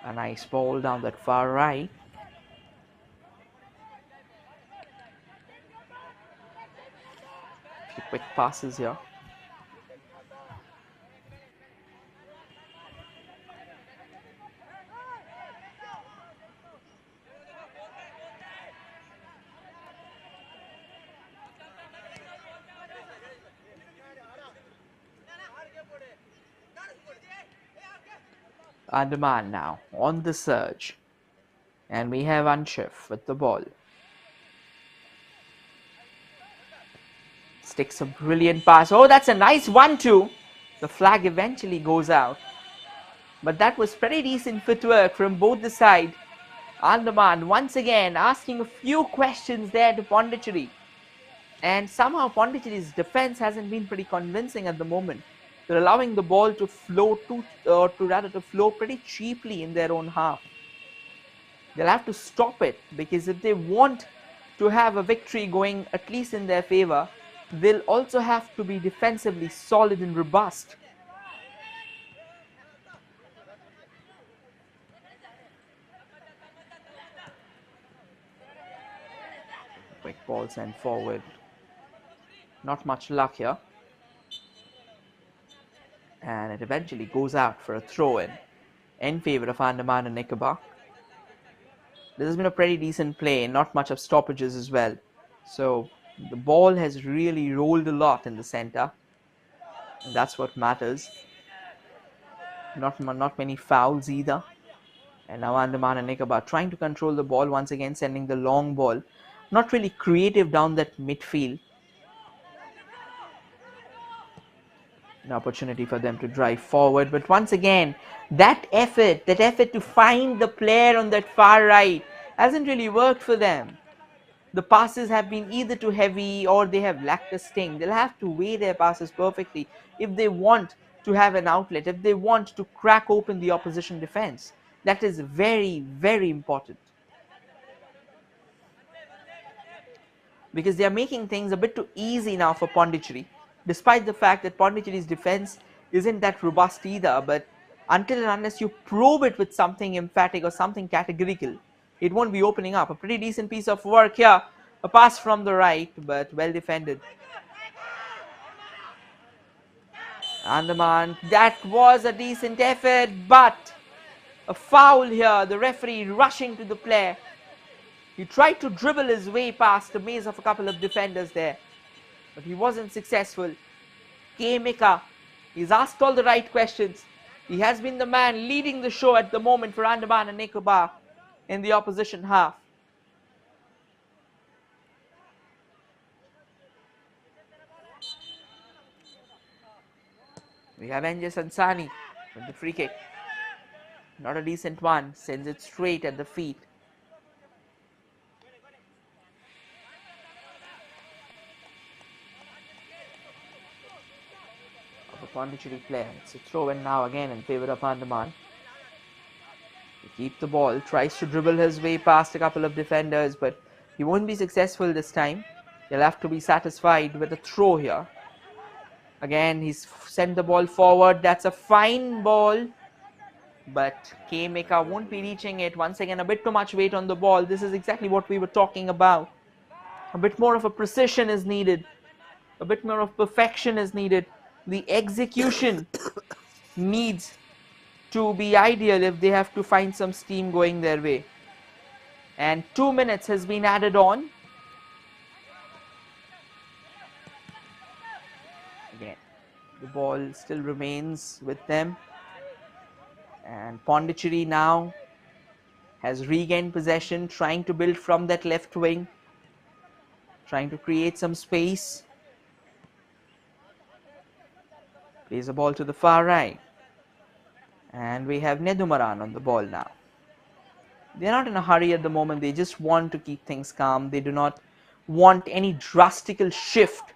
A nice ball down that far right. A few quick passes here. Andaman now on the surge. And we have Anshif with the ball. Sticks a brilliant pass. Oh, that's a nice 1-2. The flag eventually goes out. But that was pretty decent footwork from both the sides. Andaman once again asking a few questions there to Pondicherry. And somehow Pondicherry's defense hasn't been pretty convincing at the moment. They're allowing the ball to flow to flow pretty cheaply in their own half. They'll have to stop it, because if they want to have a victory going at least in their favor, they'll also have to be defensively solid and robust. Quick ball sent forward. Not much luck here. And it eventually goes out for a throw in favor of Andaman and Nicobar. This has been a pretty decent play, not much of stoppages as well. So the ball has really rolled a lot in the center, and that's what matters. Not many fouls either. And now Andaman and Nicobar trying to control the ball once again, sending the long ball. Not really creative down that midfield. An opportunity for them to drive forward, but once again, that effort to find the player on that far right hasn't really worked for them. The passes have been either too heavy or they have lacked a sting. They'll have to weigh their passes perfectly if they want to have an outlet, if they want to crack open the opposition defense. That is very, very important, because they are making things a bit too easy now for Pondicherry, despite the fact that Pondicherry's defense isn't that robust either. But until and unless you probe it with something emphatic or something categorical, it won't be opening up. A pretty decent piece of work here. A pass from the right, but well defended. Andaman, that was a decent effort, but a foul here. The referee rushing to the player. He tried to dribble his way past the maze of a couple of defenders there, but he wasn't successful. K. Mika, he's asked all the right questions. He has been the man leading the show at the moment for Andaman and Nicobar in the opposition half. We have Anjas Ansani with the free kick. Not a decent one, sends it straight at the feet. Of a Pondicherry player. It's a throw in now again in favor of Andaman. To keep the ball, tries to dribble his way past a couple of defenders, but he won't be successful this time. He'll have to be satisfied with a throw here. Again, he's sent the ball forward. That's a fine ball, but K. Mika won't be reaching it. Once again, a bit too much weight on the ball. This is exactly what we were talking about. A bit more of a precision is needed. A bit more of perfection is needed. The execution needs to be ideal if they have to find some steam going their way. And 2 minutes has been added on. Again, the ball still remains with them. And Pondicherry now has regained possession, trying to build from that left wing, trying to create some space. Plays the ball to the far right. And we have Nedumaran on the ball now. They're not in a hurry at the moment. They just want to keep things calm. They do not want any drastical shift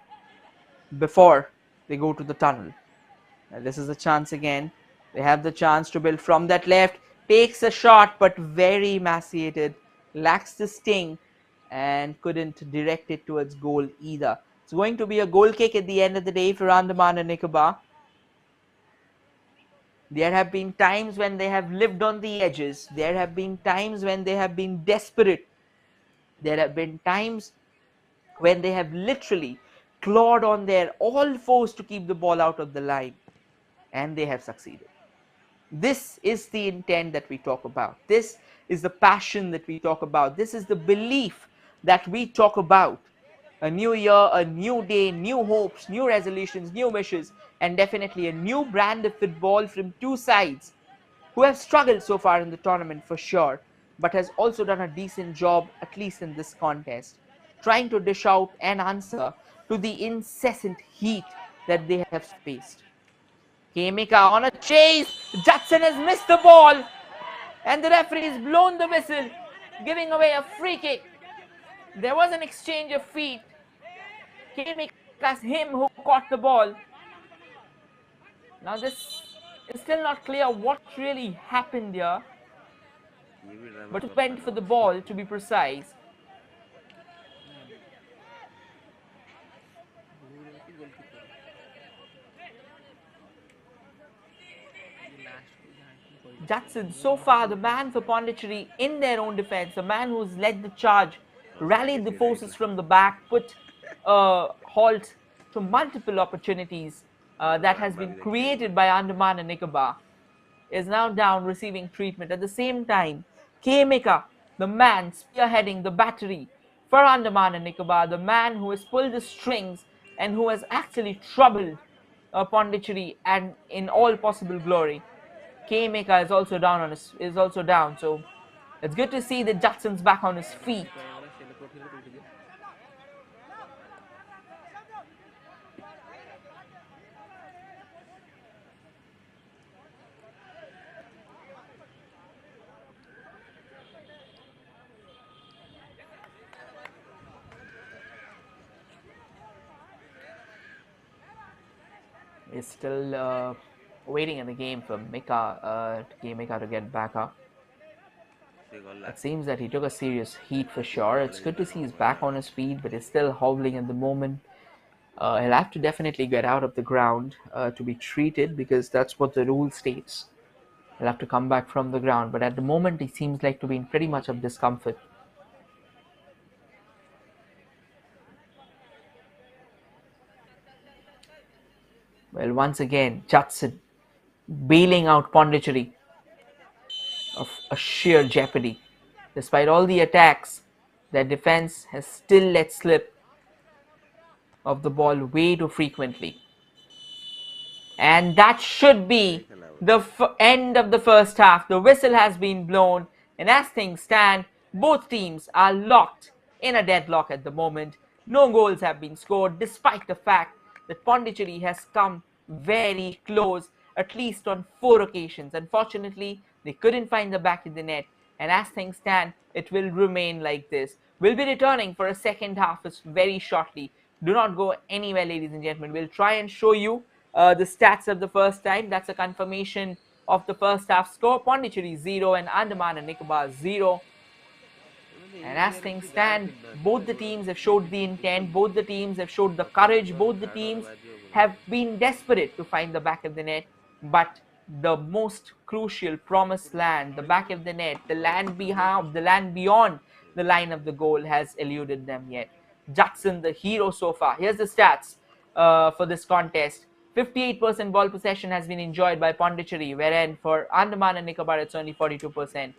before they go to the tunnel. And this is a chance again. They have the chance to build from that left. Takes a shot, but very emaciated. Lacks the sting and couldn't direct it towards goal either. It's going to be a goal kick at the end of the day for Andaman and Nicobar. There have been times when they have lived on the edges. There have been times when they have been desperate. There have been times when they have literally clawed on their all fours to keep the ball out of the line, and they have succeeded. This is the intent that we talk about. This is the passion that we talk about. This is the belief that we talk about. A new year, a new day, new hopes, new resolutions, new wishes, and definitely a new brand of football from two sides who have struggled so far in the tournament for sure, but has also done a decent job, at least in this contest, trying to dish out an answer to the incessant heat that they have faced. Kemika on a chase. Judson has missed the ball, and the referee has blown the whistle, giving away a free kick. There was an exchange of feet. Kemika's him who caught the ball. Now this is still not clear what really happened here, ये भी drama but it करता went for है the ball to be precise. Judson, so far the man for Pondicherry in their own defense, the man who's led the charge, और rallied the कैसे right forces from the back, put a halt to multiple opportunities that has been बाजी देखी है created by Andaman and Nicobar, is now down receiving treatment. At the same time, K. Mika, the man spearheading the battery for Andaman and Nicobar, the man who has pulled the strings and who has actually troubled Pondicherry and in all possible glory. K. Mika is also down, so it's good to see that Judson's back on his feet. Is still waiting in the game for Mika, Mika to get back up. It seems that he took a serious heat for sure. It's good to see he's back on his feet, but he's still hobbling at the moment. He'll have to definitely get out of the ground to be treated because that's what the rule states. He'll have to come back from the ground, but at the moment he seems like to be in pretty much of discomfort. Well, once again, Judson bailing out Pondicherry of a sheer jeopardy. Despite all the attacks, their defense has still let slip of the ball way too frequently. And that should be the end of the first half. The whistle has been blown, and as things stand, both teams are locked in a deadlock at the moment. No goals have been scored, despite the fact that Pondicherry has come very close, at least on 4 occasions. Unfortunately, they couldn't find the back of the net, and as things stand, it will remain like this. We'll be returning for a second half very shortly. Do not go anywhere, ladies and gentlemen. We'll try and show you the stats of the first time. That's a confirmation of the first half score. Pondicherry 0 and Andaman and Nicobar 0. And as things stand, both the teams have showed the intent, both the teams have showed the courage, both the teams have been desperate to find the back of the net, but the most crucial promised land, the back of the net, the land beyond the line of the goal has eluded them yet. Judson, the hero so far. Here's the stats for this contest. 58% ball possession has been enjoyed by Pondicherry, wherein for Andaman and Nicobar it's only 42%.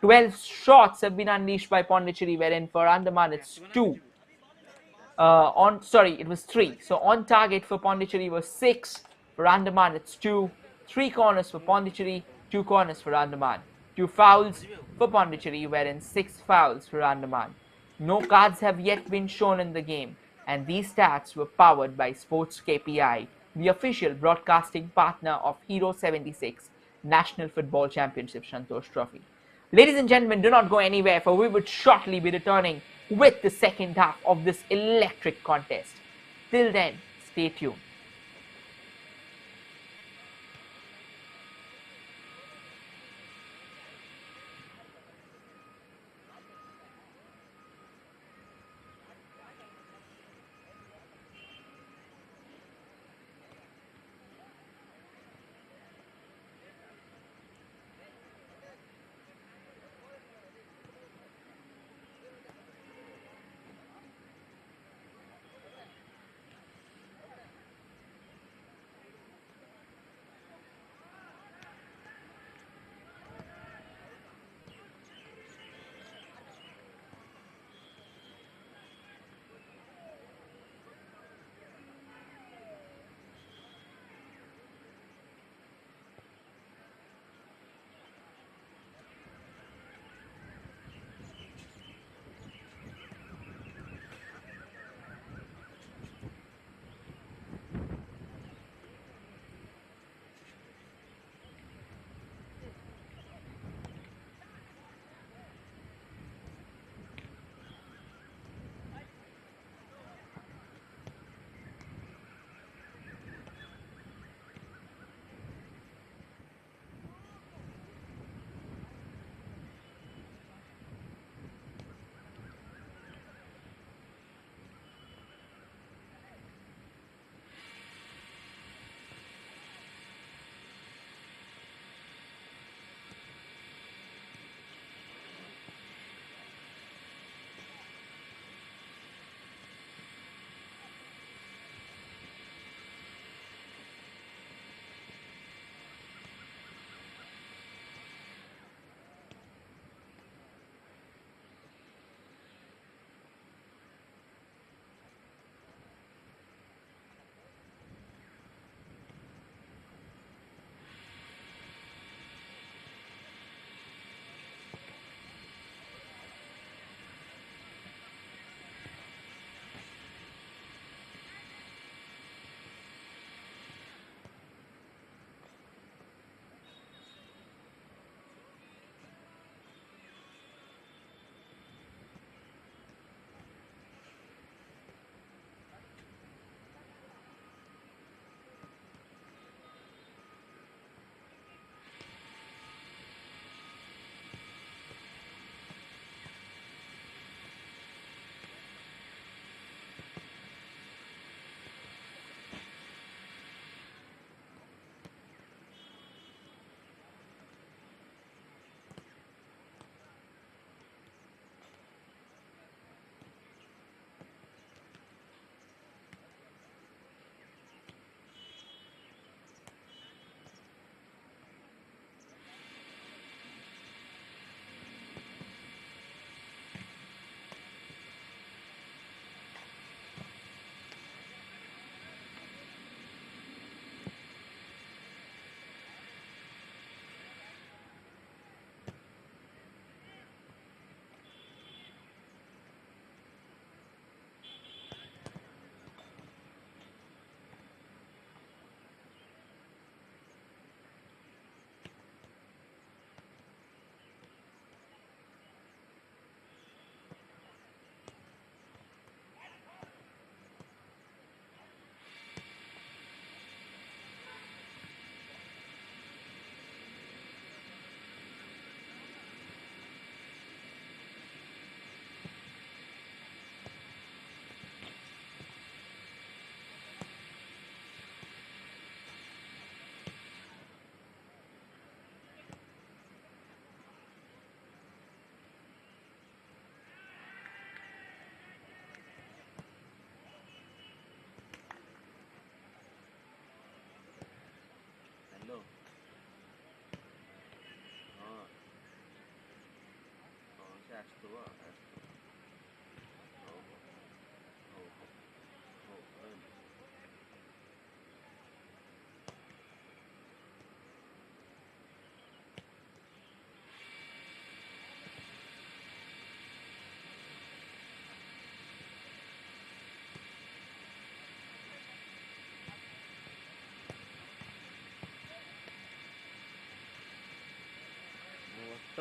12 shots have been unleashed by Pondicherry, wherein for Andaman it's 2. It was 3. So on target for Pondicherry was 6. For Andaman it's 2. 3 corners for Pondicherry, 2 corners for Andaman. 2 fouls for Pondicherry, wherein 6 fouls for Andaman. No cards have yet been shown in the game, and these stats were powered by SportsKPI, the official broadcasting partner of Hero 76 National Football Championship Santosh Trophy. Ladies and gentlemen, do not go anywhere, for we would shortly be returning with the second half of this electric contest. Till then, Stay tuned. Hello. ହଁ ହଁ ସେ ଆସୁଥିବ ଆସୁଥିବ। ହଉ ହଉ ହଉ ହଉ ହଉ ରହିଲି। ତ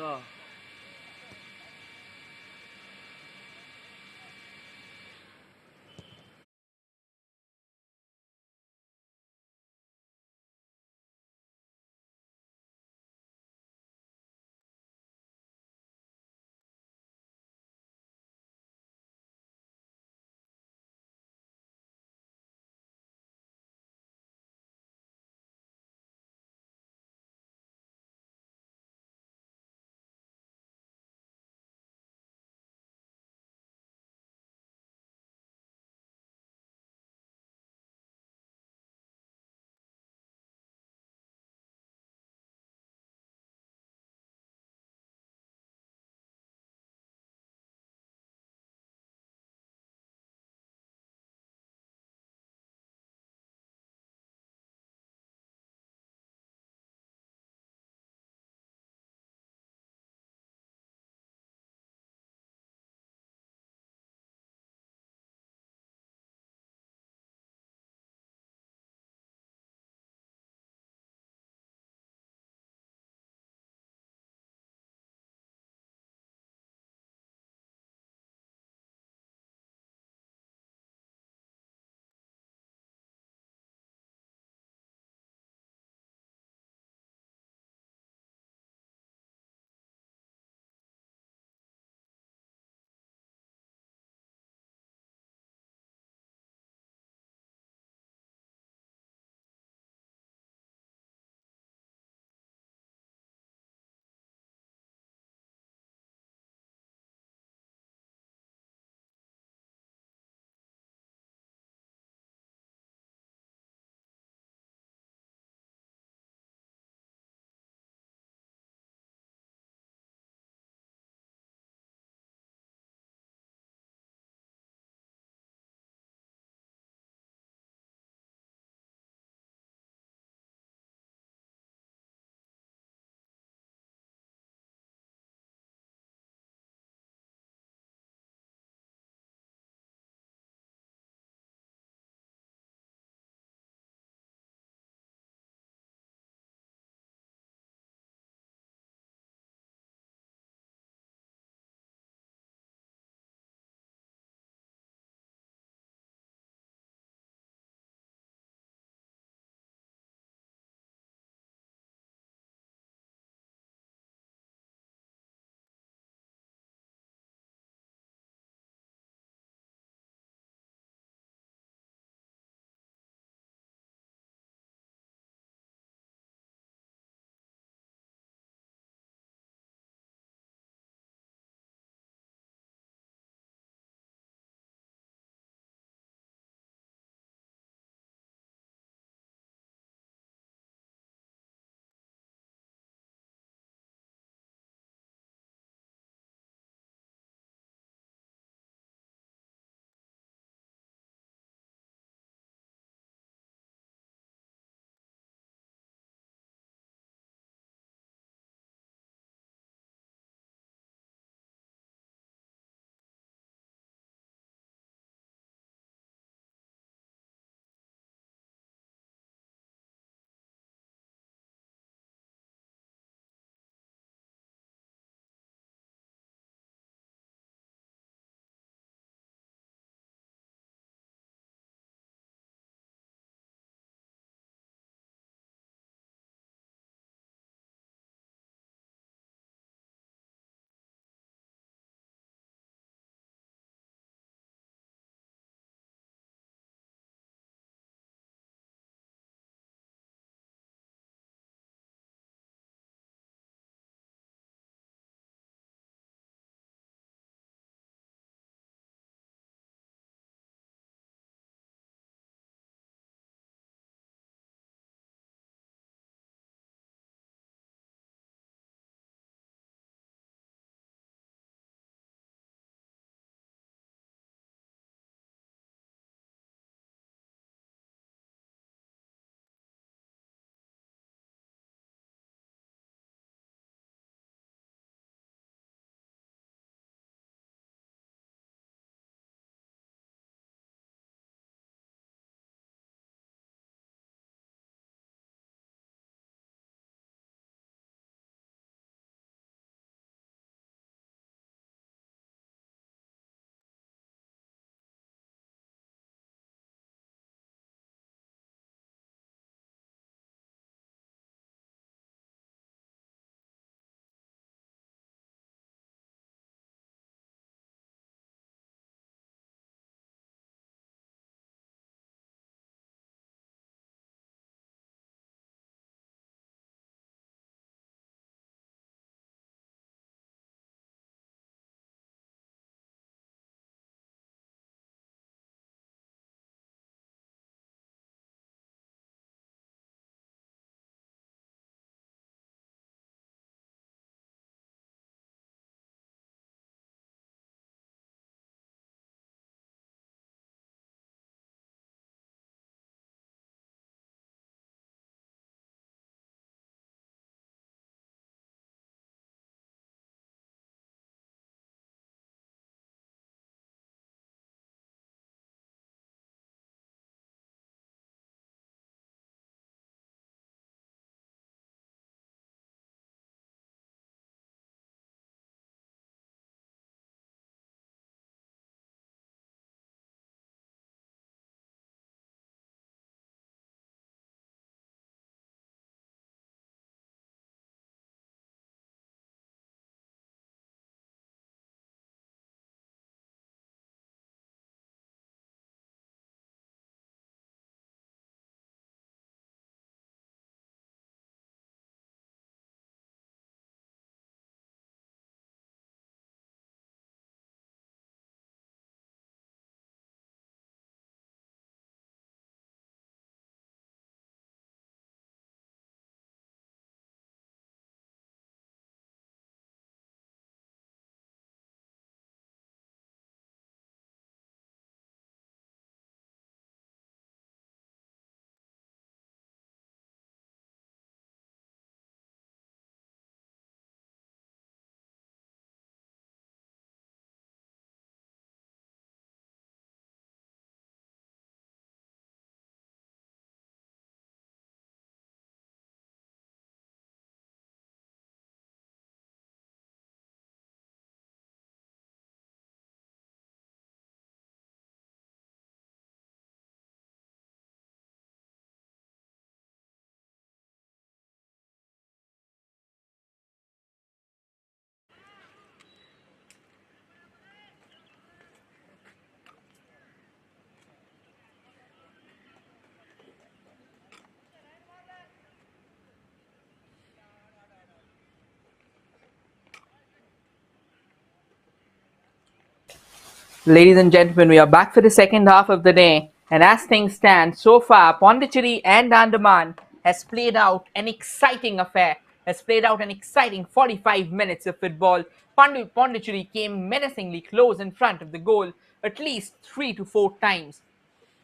Ladies and gentlemen, we are back for the second half of the day. And as things stand, so far, Pondicherry and Andaman has played out an exciting affair, has played out an exciting 45 minutes of football. Pondicherry came menacingly close in front of the goal at least 3 to 4 times.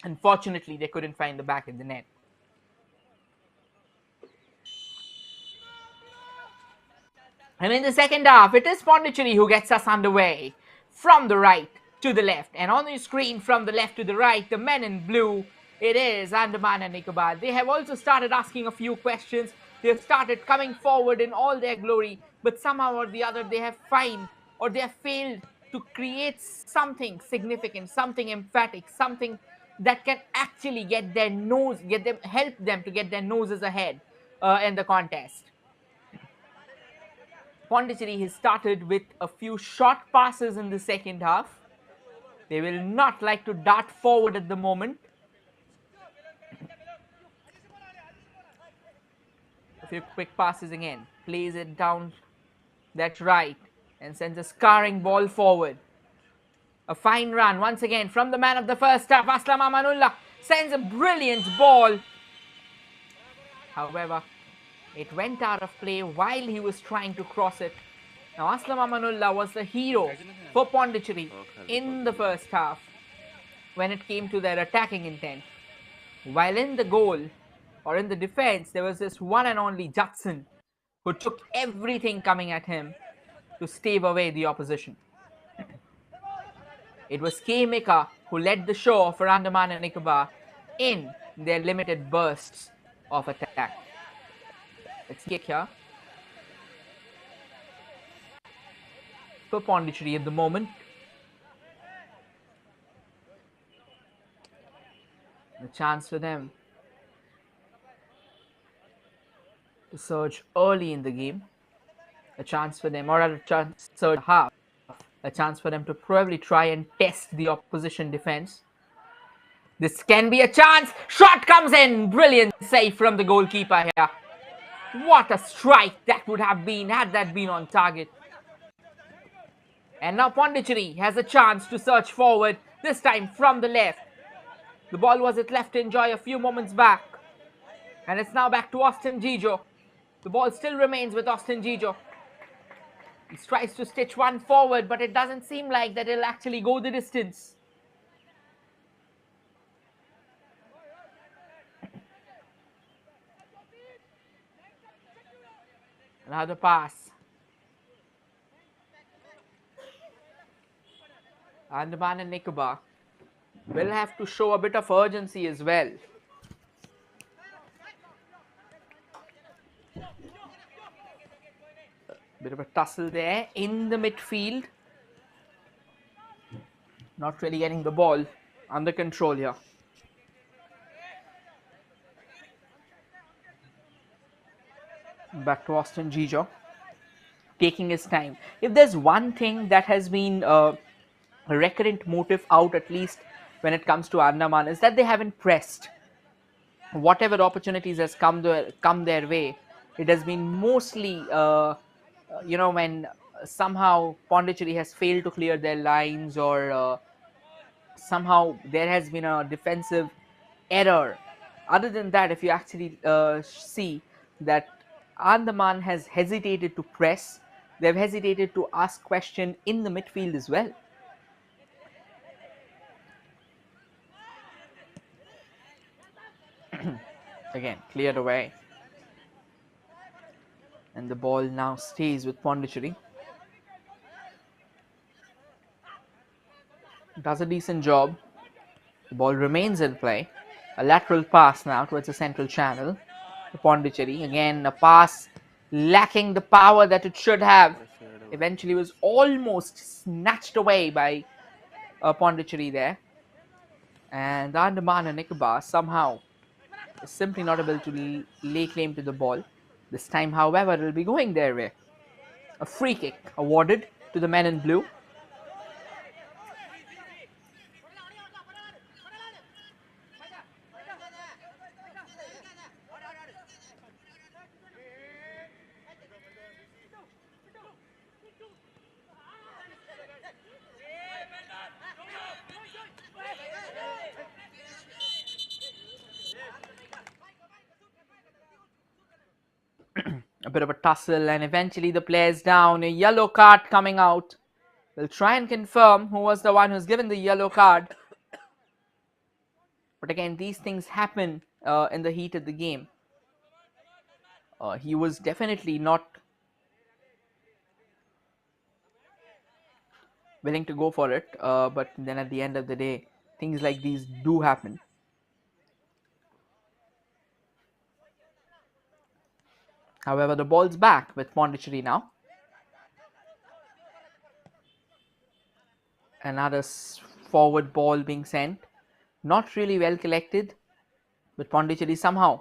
Unfortunately, they couldn't find the back of the net. And in the second half, it is Pondicherry who gets us underway from the right to the left. And on the screen from the left to the right, the men in blue, it is Andaman and Nicobar. They have also started asking a few questions. They have started coming forward in all their glory, but somehow or the other, they have failed or they have failed to create something significant, something emphatic, something that can actually help them to get their noses ahead in the contest. Pondicherry has started with a few short passes in the second half. They will not like to dart forward at the moment. A few quick passes again. Plays it down that right and sends a scarring ball forward. A fine run once again from the man of the first half. Aslam Amanullah sends a brilliant ball. However, it went out of play while he was trying to cross it. Now, Aslam Amanullah was the hero for Pondicherry in the first half when it came to their attacking intent. While in the goal or in the defense, there was this one and only Judson who took everything coming at him to stave away the opposition. It was K. Mika who led the show for Andaman and Nicobar in their limited bursts of attack. Let's kick here for Pondicherry at the moment. A chance for them to surge early in the game. A chance for them, or a chance surge half. A chance for them to probably try and test the opposition defense. This can be a chance. Shot comes in. Brilliant save from the goalkeeper here. What a strike that would have been had that been on target. And now Pondicherry has a chance to surge forward, this time from the left. The ball was at left enjoy a few moments back. And it's now back to Austin Gijo. The ball still remains with Austin Gijo. He tries to stitch one forward, but it doesn't seem like that it'll actually go the distance. Another pass. Andaman and Nicobar will have to show a bit of urgency as well. Bit of a tussle there in the midfield. Not really getting the ball under control here. Back to Austin Gijo. Taking his time. If there's one thing that has been a recurrent motive out, at least when it comes to Andaman, is that they haven't pressed. Whatever opportunities has come their way, it has been mostly when somehow Pondicherry has failed to clear their lines, or somehow there has been a defensive error. Other than that, if you actually see that Andaman has hesitated to press, they've hesitated to ask question in the midfield as well. Again, cleared away. And the ball now stays with Pondicherry. Does a decent job. The ball remains in play. A lateral pass now towards the central channel. To Pondicherry. Again, a pass lacking the power that it should have. Eventually was almost snatched away by Pondicherry there. And Andaman and Nicobar somehow is simply not able to lay claim to the ball. This time, however, it will be going their way. A free kick awarded to the men in blue. A bit of a tussle, and eventually the player's down. A yellow card coming out. We'll try and confirm who was the one who's given the yellow card. But again, these things happen in the heat of the game. He was definitely not willing to go for it, but then at the end of the day, things like these do happen. However, the ball's back with Pondicherry now. Another forward ball being sent. Not really well collected, but Pondicherry somehow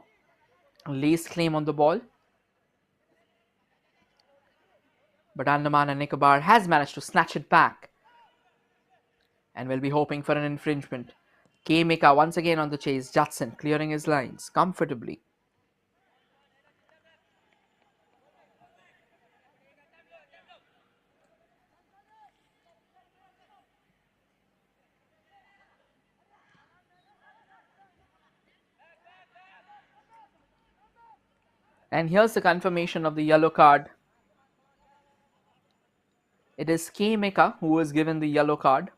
lays claim on the ball. But Andaman and Nicobar has managed to snatch it back and will be hoping for an infringement. K. Mika once again on the chase. Judson clearing his lines comfortably. And here's the confirmation of the yellow card. It is K. Mika who was given the yellow card.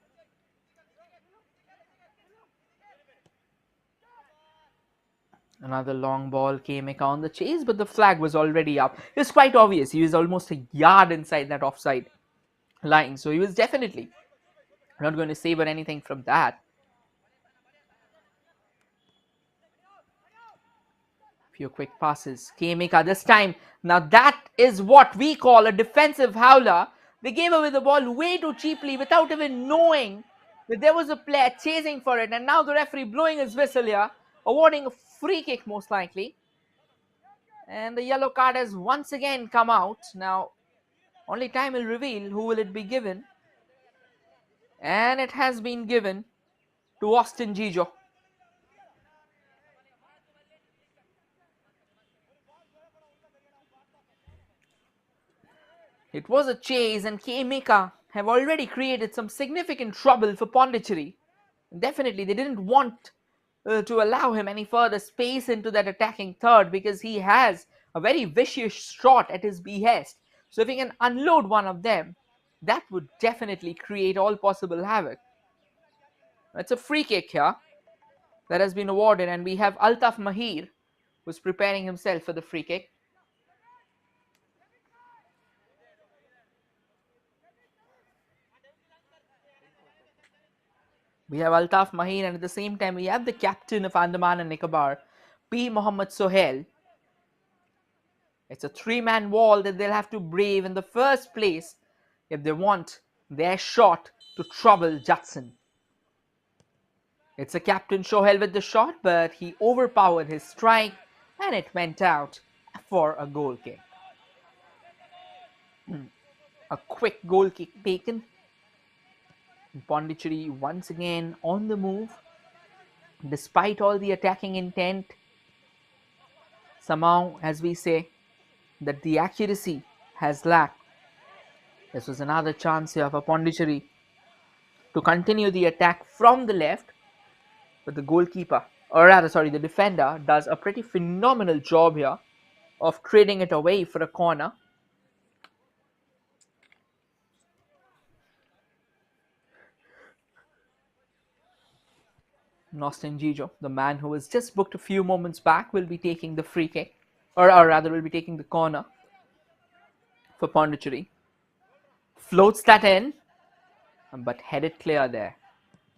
Another long ball. K. Mika on the chase, but the flag was already up. It was quite obvious. He was almost a yard inside that offside line. So he was definitely not going to savor anything from that. Few quick passes. K. Mika this time. Now that is what we call a defensive howler. They gave away the ball way too cheaply without even knowing that there was a player chasing for it. And now the referee blowing his whistle here, awarding a free kick most likely. And the yellow card has once again come out. Now, only time will reveal who will it be given. And it has been given to Austin Gijo. It was a chase, and K. Mika have already created some significant trouble for Pondicherry. Definitely, they didn't want to allow him any further space into that attacking third because he has a very vicious shot at his behest. So if he can unload one of them, that would definitely create all possible havoc. It's a free kick here that has been awarded, and we have Altaf Mahir who's preparing himself for the free kick. We have Altaf Mahir, and at the same time we have the captain of Andaman and Nicobar, P. Mohammad Sohail. It's a three-man wall that they'll have to brave in the first place if they want their shot to trouble Judson. It's a Captain Sohail with the shot, but he overpowered his strike and it went out for a goal kick. A quick goal kick taken. Pondicherry once again on the move. Despite all the attacking intent, somehow, as we say, that the accuracy has lacked. This was another chance here for Pondicherry to continue the attack from the left, but the goalkeeper, or rather, sorry, the defender does a pretty phenomenal job here of trading it away for a corner. Austin Gijo, the man who was just booked a few moments back, will be taking the free kick, or rather, will be taking the corner for Pondicherry. Floats that in, but headed clear there.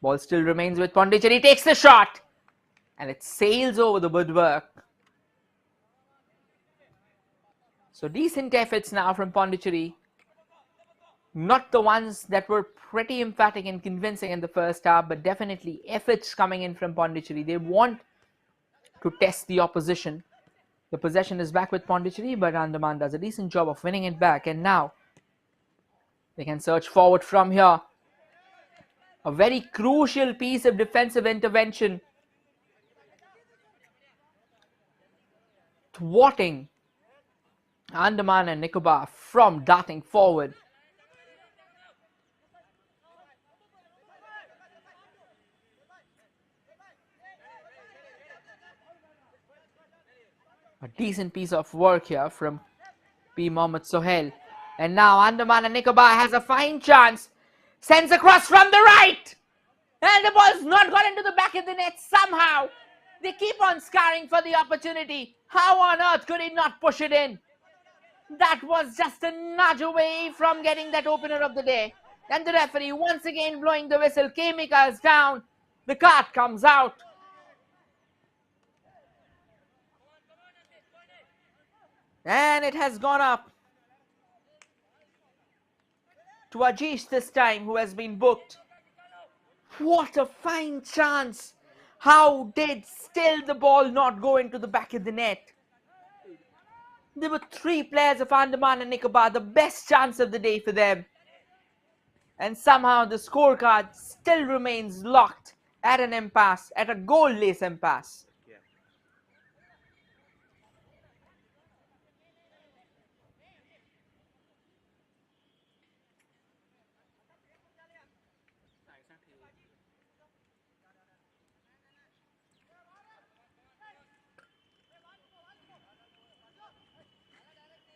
Ball still remains with Pondicherry, takes the shot, and it sails over the woodwork. So decent efforts now from Pondicherry. Not the ones that were pretty emphatic and convincing in the first half, but definitely efforts coming in from Pondicherry. They want to test the opposition. The possession is back with Pondicherry, but Andaman does a decent job of winning it back. And now they can search forward from here. A very crucial piece of defensive intervention, thwarting Andaman and Nicobar from darting forward. A decent piece of work here from P. Mohammad Sohail. And now Andaman and Nicobar has a fine chance. Sends across from the right. And the ball's not got into the back of the net somehow. They keep on scarring for the opportunity. How on earth could he not push it in? That was just a nudge away from getting that opener of the day. And the referee once again blowing the whistle. K-Mika is down. The card comes out. And it has gone up to Ajish this time, who has been booked. What a fine chance. How did still the ball not go into the back of the net? There were three players of Andaman and Nicobar, the best chance of the day for them. And somehow the scorecard still remains locked at an impasse, at a goalless impasse. Yeah.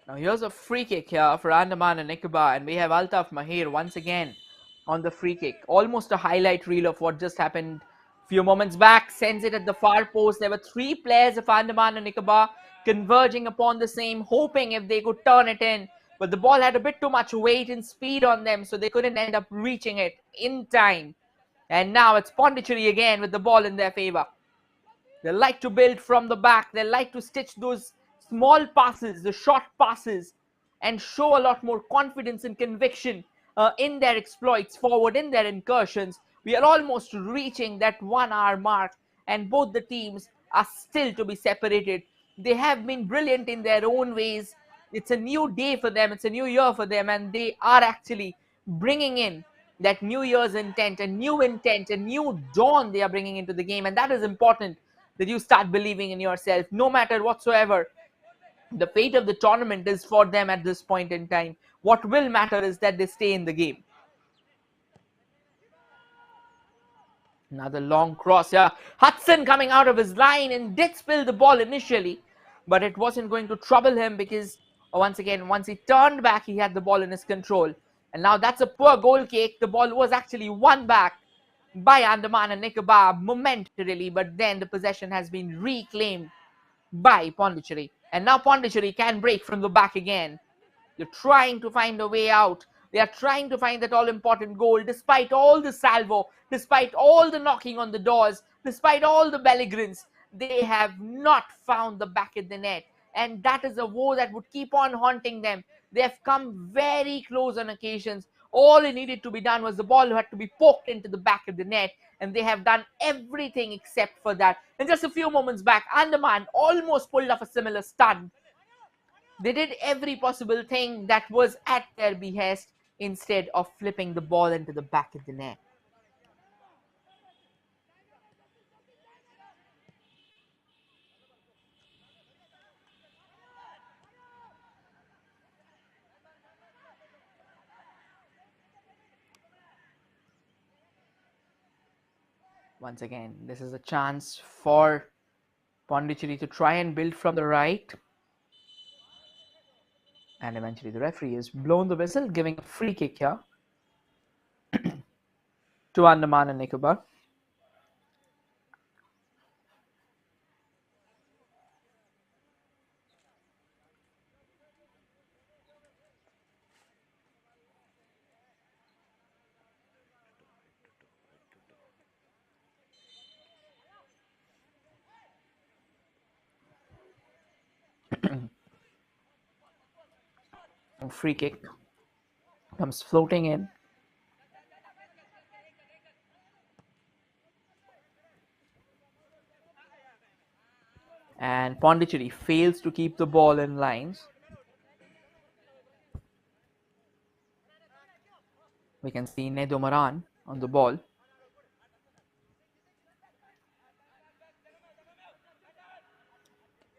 Now here's a free kick here for Andaman and Nicobar, and we have Altaf Mahir once again on the free kick. Almost a highlight reel of what just happened a few moments back. Sends it at the far post. There were three players of Andaman and Nicobar converging upon the same, hoping if they could turn it in. But the ball had a bit too much weight and speed on them, so they couldn't end up reaching it in time. And now it's Pondicherry again with the ball in their favor. They like to build from the back. They like to stitch those small passes, the short passes, and show a lot more confidence and conviction in their exploits forward, in their incursions. We are almost reaching that 1 hour mark, and both the teams are still to be separated. They have been brilliant in their own ways. It's a new day for them, it's a new year for them, and they are actually bringing in that New Year's intent, a new dawn they are bringing into the game, and that is important, that you start believing in yourself no matter whatsoever the fate of the tournament is for them at this point in time. What will matter is that they stay in the game. Another long cross here. Hudson coming out of his line and did spill the ball initially, but it wasn't going to trouble him because once again, once he turned back, he had the ball in his control. And now that's a poor goal kick. The ball was actually won back by Andaman and Nicobar momentarily, but then the possession has been reclaimed by Pondicherry. And now Pondicherry can break from the back again. They're trying to find a way out. They are trying to find that all-important goal despite all the salvo, despite all the knocking on the doors, despite all the belligerents. They have not found the back of the net. And that is a woe that would keep on haunting them. They have come very close on occasions. All it needed to be done was the ball had to be poked into the back of the net. And they have done everything except for that. And just a few moments back, Andaman almost pulled off a similar stunt. They did every possible thing that was at their behest instead of flipping the ball into the back of the net. Once again, this is a chance for Pondicherry to try and build from the right. And eventually the referee has blown the whistle, giving a free kick here to Andaman and Nicobar. Free kick comes floating in. And Pondicherry fails to keep the ball in lines. We can see Nedo Maran on the ball.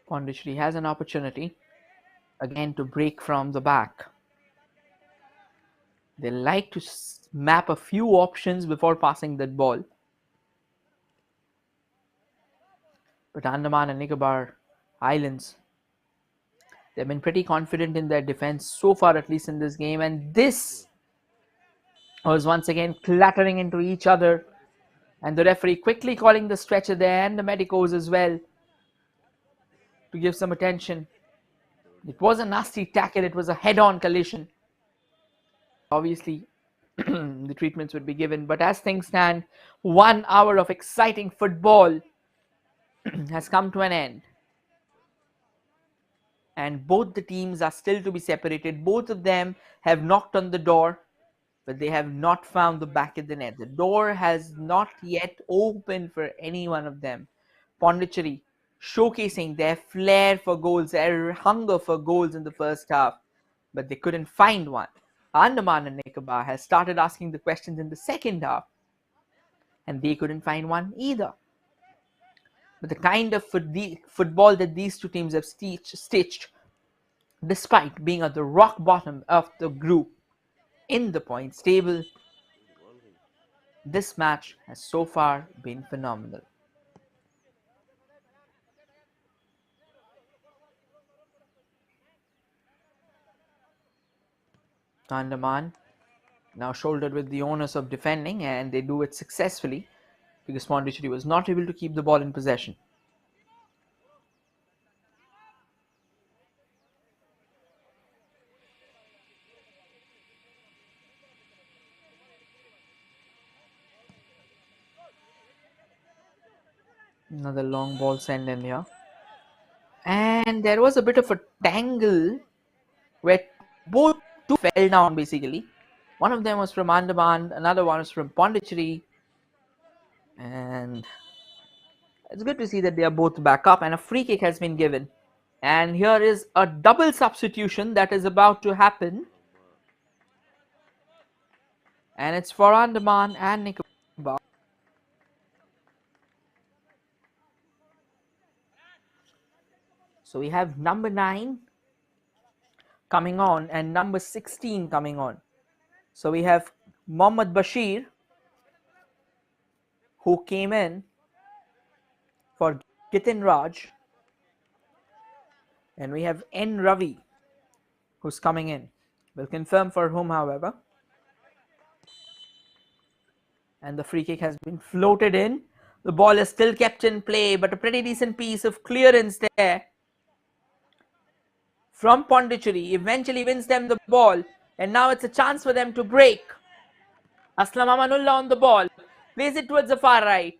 Pondicherry has an opportunity again to break from the back. They like to map a few options before passing that ball. But Andaman and Nicobar Islands They've been pretty confident in their defense so far, at least in this game, and this was once again clattering into each other. And the referee quickly calling the stretcher there and the medicos as well to give some attention. It was a nasty tackle, it was a head on collision. Obviously, the treatments would be given, but as things stand, 1 hour of exciting football has come to an end. And both the teams are still to be separated. Both of them have knocked on the door, but they have not found the back of the net. The door has not yet opened for any one of them. Pondicherry showcasing their flair for goals, their hunger for goals in the first half, but they couldn't find one. Andaman and Nicobar has started asking the questions in the second half, and they couldn't find one either. But the kind of football that these two teams have stitched, despite being at the rock bottom of the group in the points table, this match has so far been phenomenal. Andaman now shouldered with the onus of defending, and they do it successfully because Pondicherry was not able to keep the ball in possession. Another long ball sent in here. And there was a bit of a tangle where both two fell down basically. One of them was from Andaman, another one was from Pondicherry. And it's good to see that they are both back up, and a free kick has been given. And here is a double substitution that is about to happen. And it's for Andaman and Nicobar. So we have number 9 coming on and number 16 coming on. So we have Mohammad Bashir, who came in for Gitin Raj, and we have N Ravi, who's coming in. We'll confirm for whom, however. And the free kick has been floated in. The ball is still kept in play, but a pretty decent piece of clearance there from Pondicherry. Eventually wins them the ball, and now it's a chance for them to break. Aslam Amanullah on the ball, plays it towards the far right,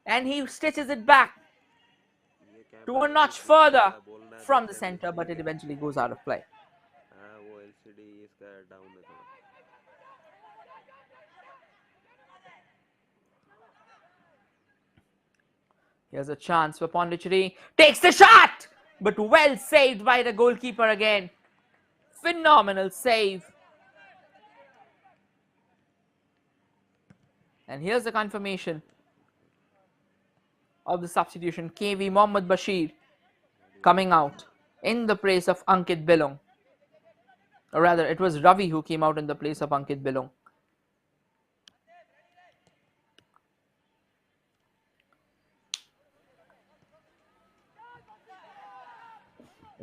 and he stitches it back to a notch further from the center, but it eventually goes out of play. Here's a chance for Pondicherry. Takes the shot! But well saved by the goalkeeper again. Phenomenal save. And here's the confirmation of the substitution. KV Mohammad Bashir coming out in the place of Ankit Bilong. Or rather, it was Ravi who came out in the place of Ankit Bilong.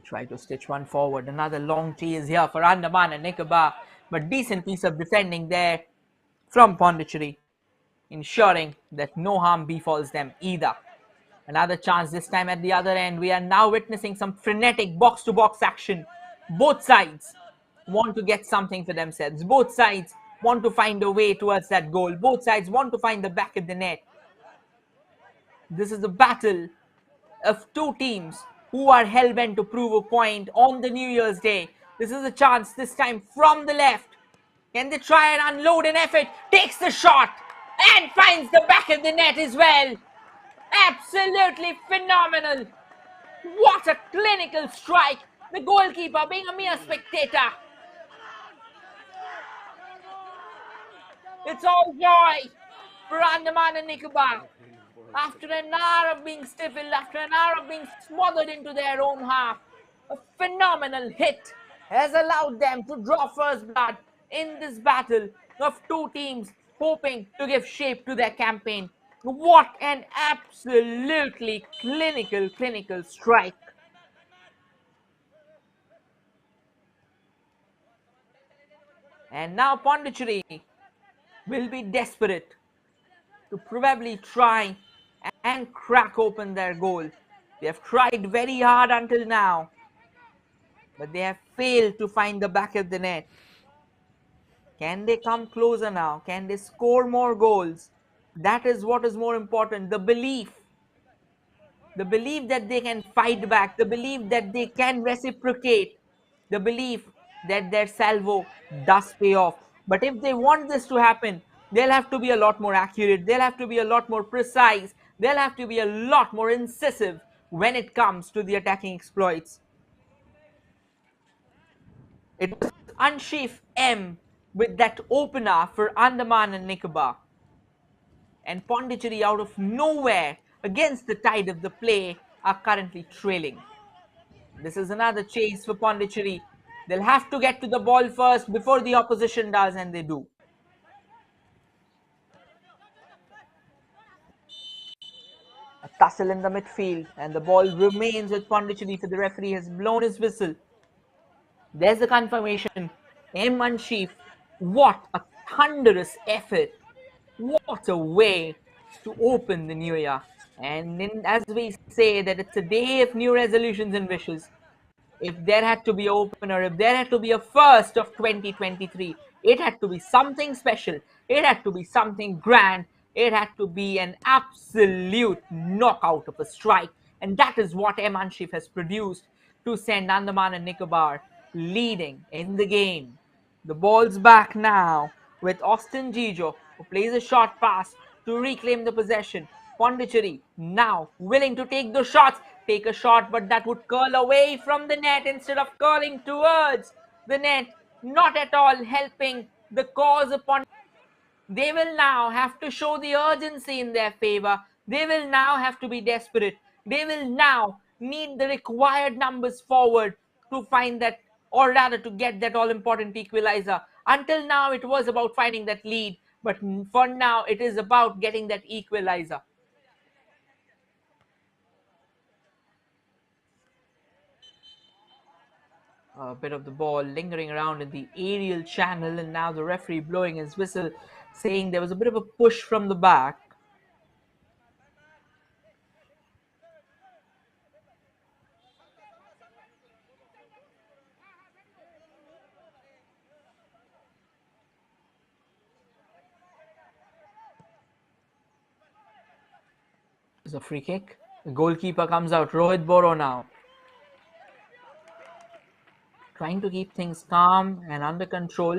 Try to stitch one forward. Another long tee is here for Andaman and Nicobar, but decent piece of defending there from Pondicherry, ensuring that no harm befalls them either. Another chance this time at the other end. We are now witnessing some frenetic box-to-box action. Both sides want to get something for themselves. Both sides want to find a way towards that goal. Both sides want to find the back of the net. This is a battle of two teams who are hell-bent to prove a point on the New Year's Day. This is a chance this time from the left. Can they try and unload an effort? Takes the shot and finds the back of the net as well. Absolutely phenomenal. What a clinical strike. The goalkeeper being a mere spectator. It's all joy for Andaman and Nicobar. After an hour of being stifled, after an hour of being smothered into their own half, a phenomenal hit has allowed them to draw first blood in this battle of two teams hoping to give shape to their campaign. What an absolutely clinical strike. And now Pondicherry will be desperate to probably try and crack open their goal. They have tried very hard until now, but they have failed to find the back of the net. Can they come closer now? Can they score more goals? That is what is more important. The belief that they can fight back, the belief that they can reciprocate, the belief that their salvo does pay off. But if they want this to happen, they'll have to be a lot more accurate, they'll have to be a lot more precise, they'll have to be a lot more incisive when it comes to the attacking exploits. It was Unsheaf M with that opener for Andaman and Nicobar. And Pondicherry, out of nowhere, against the tide of the play, are currently trailing. This is another chase for Pondicherry. They'll have to get to the ball first before the opposition does, and they do. A tussle in the midfield, and the ball remains with Pondicherry till the referee has blown his whistle. There's the confirmation. M. Unsheaf, what a thunderous effort. What a way to open the new year. And as we say that it's a day of new resolutions and wishes, if there had to be an opener, if there had to be a first of 2023, it had to be something special. It had to be something grand. It had to be an absolute knockout of a strike. And that is what Emanship has produced to send Andaman and Nicobar leading in the game. The ball's back now with Austin Gijo, who plays a short pass to reclaim the possession. Pondicherry now willing to take the shots, take a shot, but that would curl away from the net instead of curling towards the net, not at all helping the cause of Pondicherry. They will now have to show the urgency in their favor. They will now have to be desperate. They will now need the required numbers forward to find that, or rather to get that all important equalizer. Until now, it was about finding that lead, but for now, it is about getting that equalizer. A bit of the ball lingering around in the aerial channel, and now the referee blowing his whistle, saying there was a bit of a push from the back. It's a free kick. The goalkeeper comes out, Rohit Boro now. Trying to keep things calm and under control,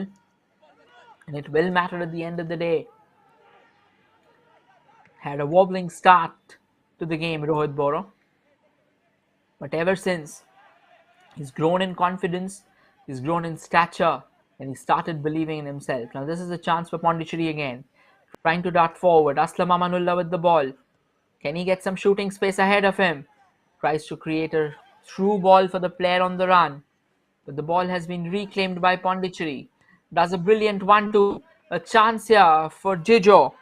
and it will matter at the end of the day. Had a wobbling start to the game, Rohit Boro, but ever since, he's grown in confidence, he's grown in stature, and he started believing in himself. Now, this is a chance for Pondicherry again. Trying to dart forward. Aslam Amanullah with the ball. Can he get some shooting space ahead of him? Tries to create a through ball for the player on the run. But the ball has been reclaimed by Pondicherry. Does a brilliant 1-2. A chance here for Jijo.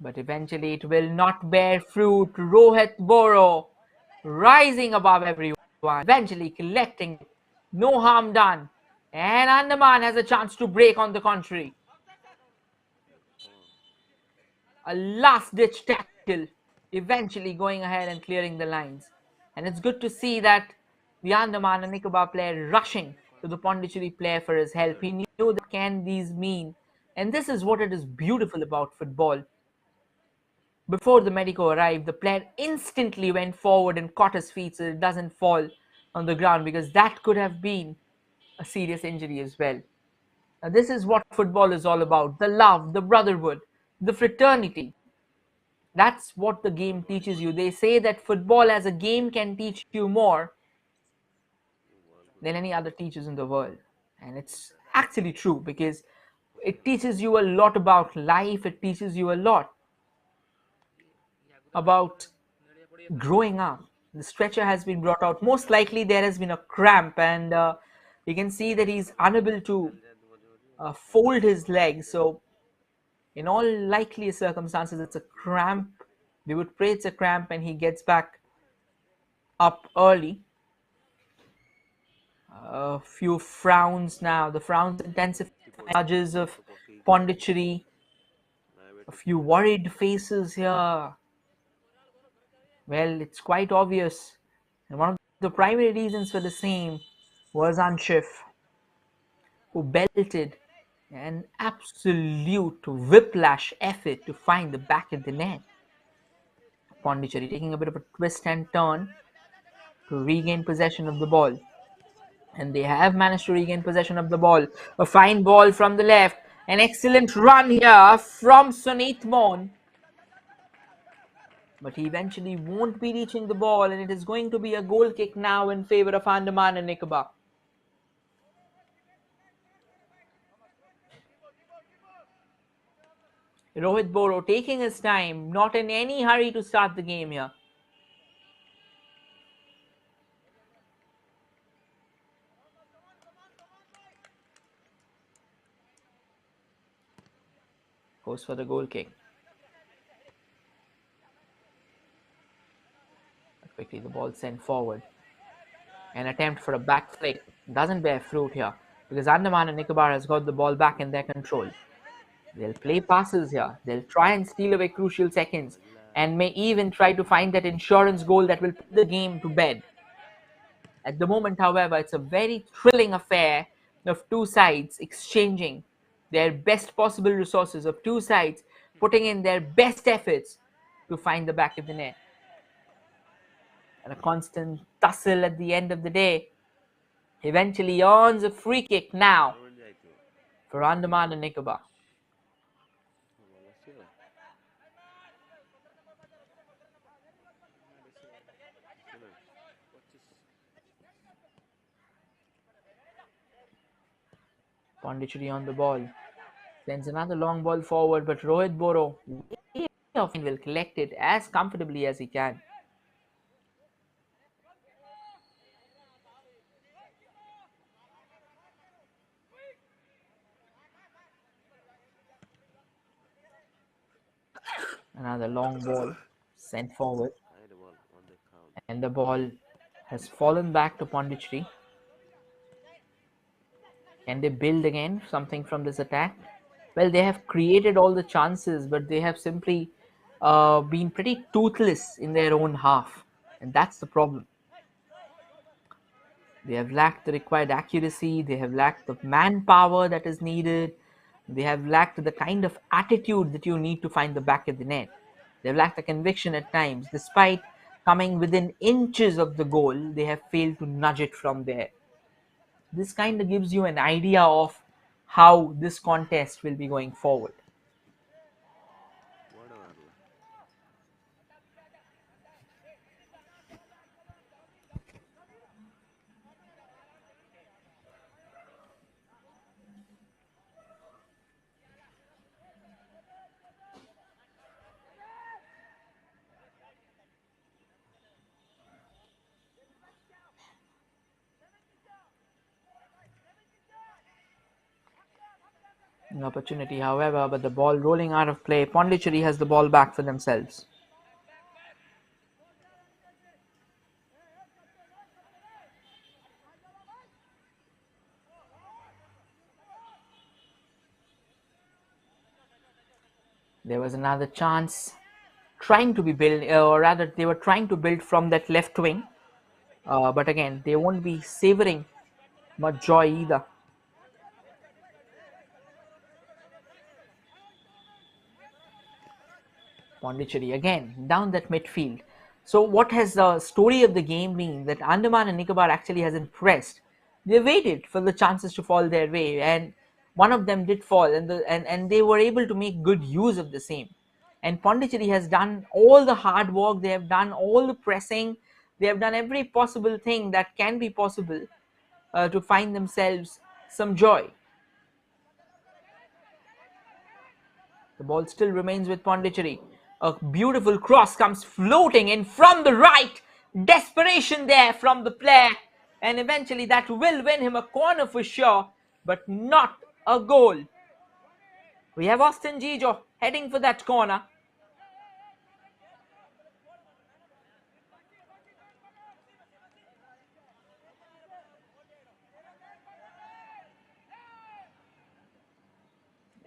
But eventually it will not bear fruit. Rohit Boro rising above everyone. Eventually collecting it. No harm done. And Andaman has a chance to break on the contrary. A last ditch tackle. Eventually going ahead and clearing the lines. And it's good to see that the Andaman and Nicobar player rushing to the Pondicherry player for his help. He knew that can these mean. And this is what it is beautiful about football. Before the medico arrived, the player instantly went forward and caught his feet so it doesn't fall on the ground, because that could have been a serious injury as well. Now, this is what football is all about: the love, the brotherhood, the fraternity. That's what the game teaches you. They say that football as a game can teach you more than any other teachers in the world. And it's actually true, because it teaches you a lot about life, it teaches you a lot about growing up. The stretcher has been brought out. Most likely, there has been a cramp, and you can see that he's unable to fold his legs. So, in all likely circumstances, it's a cramp. We would pray it's a cramp and he gets back up early. A few frowns now. The frowns intensify. Judges of Pondicherry, a few worried faces here. Well, it's quite obvious. And one of the primary reasons for the same was Anshif, who belted an absolute whiplash effort to find the back of the net. Pondicherry taking a bit of a twist and turn to regain possession of the ball. And they have managed to regain possession of the ball. A fine ball from the left. An excellent run here from Sunit Mon. But he eventually won't be reaching the ball, and it is going to be a goal kick now in favor of Andaman and Nicobar. Rohit Boro taking his time, not in any hurry to start the game here. Goes for the goal kick. But quickly the ball sent forward. An attempt for a back flick doesn't bear fruit here because Andaman and Nicobar has got the ball back in their control. They'll play passes here. They'll try and steal away crucial seconds and may even try to find that insurance goal that will put the game to bed. At the moment, however, it's a very thrilling affair of two sides exchanging their best possible resources, of two sides putting in their best efforts to find the back of the net. And a constant tussle at the end of the day eventually earns a free kick now for Andaman and Nicobar. Pondicherry on the ball. Sends another long ball forward, but Rohit Boro will collect it as comfortably as he can. Another long ball sent forward, and the ball has fallen back to Pondicherry. Can they build again something from this attack? Well, they have created all the chances, but they have simply been pretty toothless in their own half, and that's the problem. They have lacked the required accuracy, they have lacked the manpower that is needed, they have lacked the kind of attitude that you need to find the back of the net. They've lacked the conviction at times. Despite coming within inches of the goal, they have failed to nudge it from there. This kind of gives you an idea of how this contest will be going forward. An opportunity, however, but the ball rolling out of play. Pondicherry has the ball back for themselves. There was another chance trying to be built, or rather, they were trying to build from that left wing. But again, they won't be savoring much joy either. Pondicherry again down that midfield. So what has the story of the game been? That Andaman and Nicobar actually hasn't pressed. They waited for the chances to fall their way, and one of them did fall, and they were able to make good use of the same. And Pondicherry has done all the hard work. They have done all the pressing. They have done every possible thing that can be possible to find themselves some joy. The ball still remains with Pondicherry. A beautiful cross comes floating in from the right. Desperation there from the player. And eventually that will win him a corner for sure, but not a goal. We have Austin Gijo heading for that corner.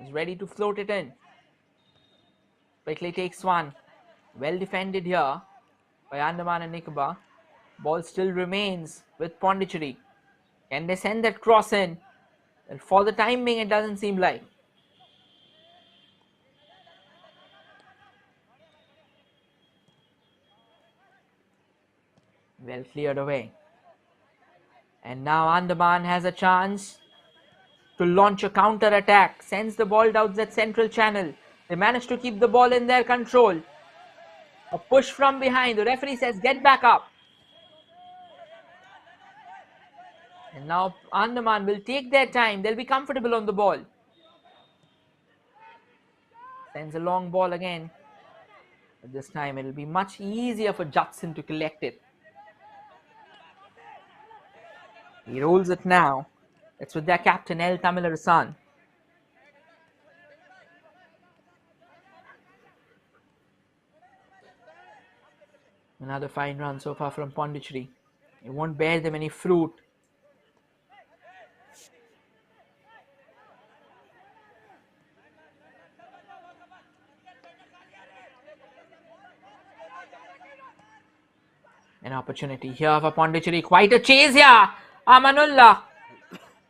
is ready to float it in. Quickly takes one. Well defended here by Andaman and Nicobar. Ball still remains with Pondicherry. Can they send that cross in? And for the time being, it doesn't seem like. Well cleared away. And now Andaman has a chance to launch a counter attack. Sends the ball down that central channel. They manage to keep the ball in their control. A push from behind. The referee says, get back up. And now Andaman will take their time. They'll be comfortable on the ball. Sends a long ball again. But this time it'll be much easier for Judson to collect it. He rolls it now. It's with their captain El Tamilarasan. Another fine run so far from Pondicherry. It won't bear them any fruit. An opportunity here for Pondicherry. Quite a chase here. Amanullah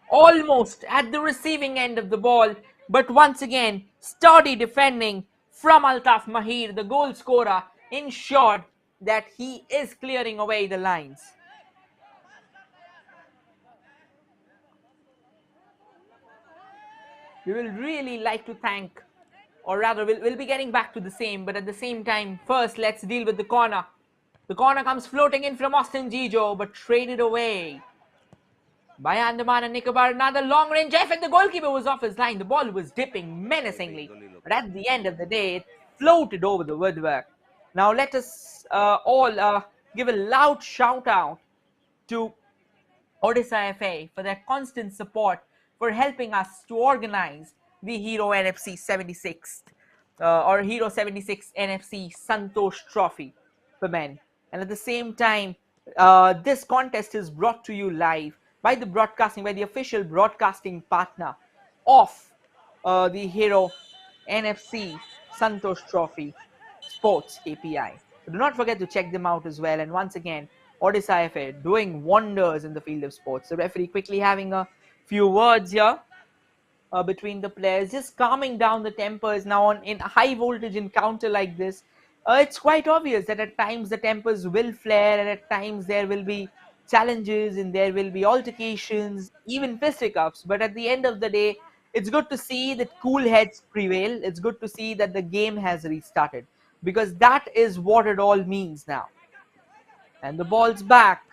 almost at the receiving end of the ball. But once again, sturdy defending from Altaf Mahir, the goal scorer, ensured that he is clearing away the lines. We will really like to thank, or rather, we'll be getting back to the same, but at the same time, first let's deal with the corner. The corner comes floating in from Austin Gijo, but traded away by Andaman and Nicobar. Another long range effort. The goalkeeper was off his line. The ball was dipping menacingly, but at the end of the day, it floated over the woodwork. Now let us all give a loud shout out to Odisha FA for their constant support, for helping us to organize the Hero NFC 76th or Hero 76 NFC Santosh Trophy for men. And at the same time, this contest is brought to you live by the official broadcasting partner of the Hero NFC Santosh Trophy, SportsKPI. So do not forget to check them out as well. And once again, Odisha FA doing wonders in the field of sports. The referee quickly having a few words here between the players, just calming down the tempers. Now in a high voltage encounter like this, it's quite obvious that at times the tempers will flare, and at times there will be challenges and there will be altercations, even fisticuffs. But at the end of the day, it's good to see that cool heads prevail. It's good to see that the game has restarted, because that is what it all means now. And the ball's back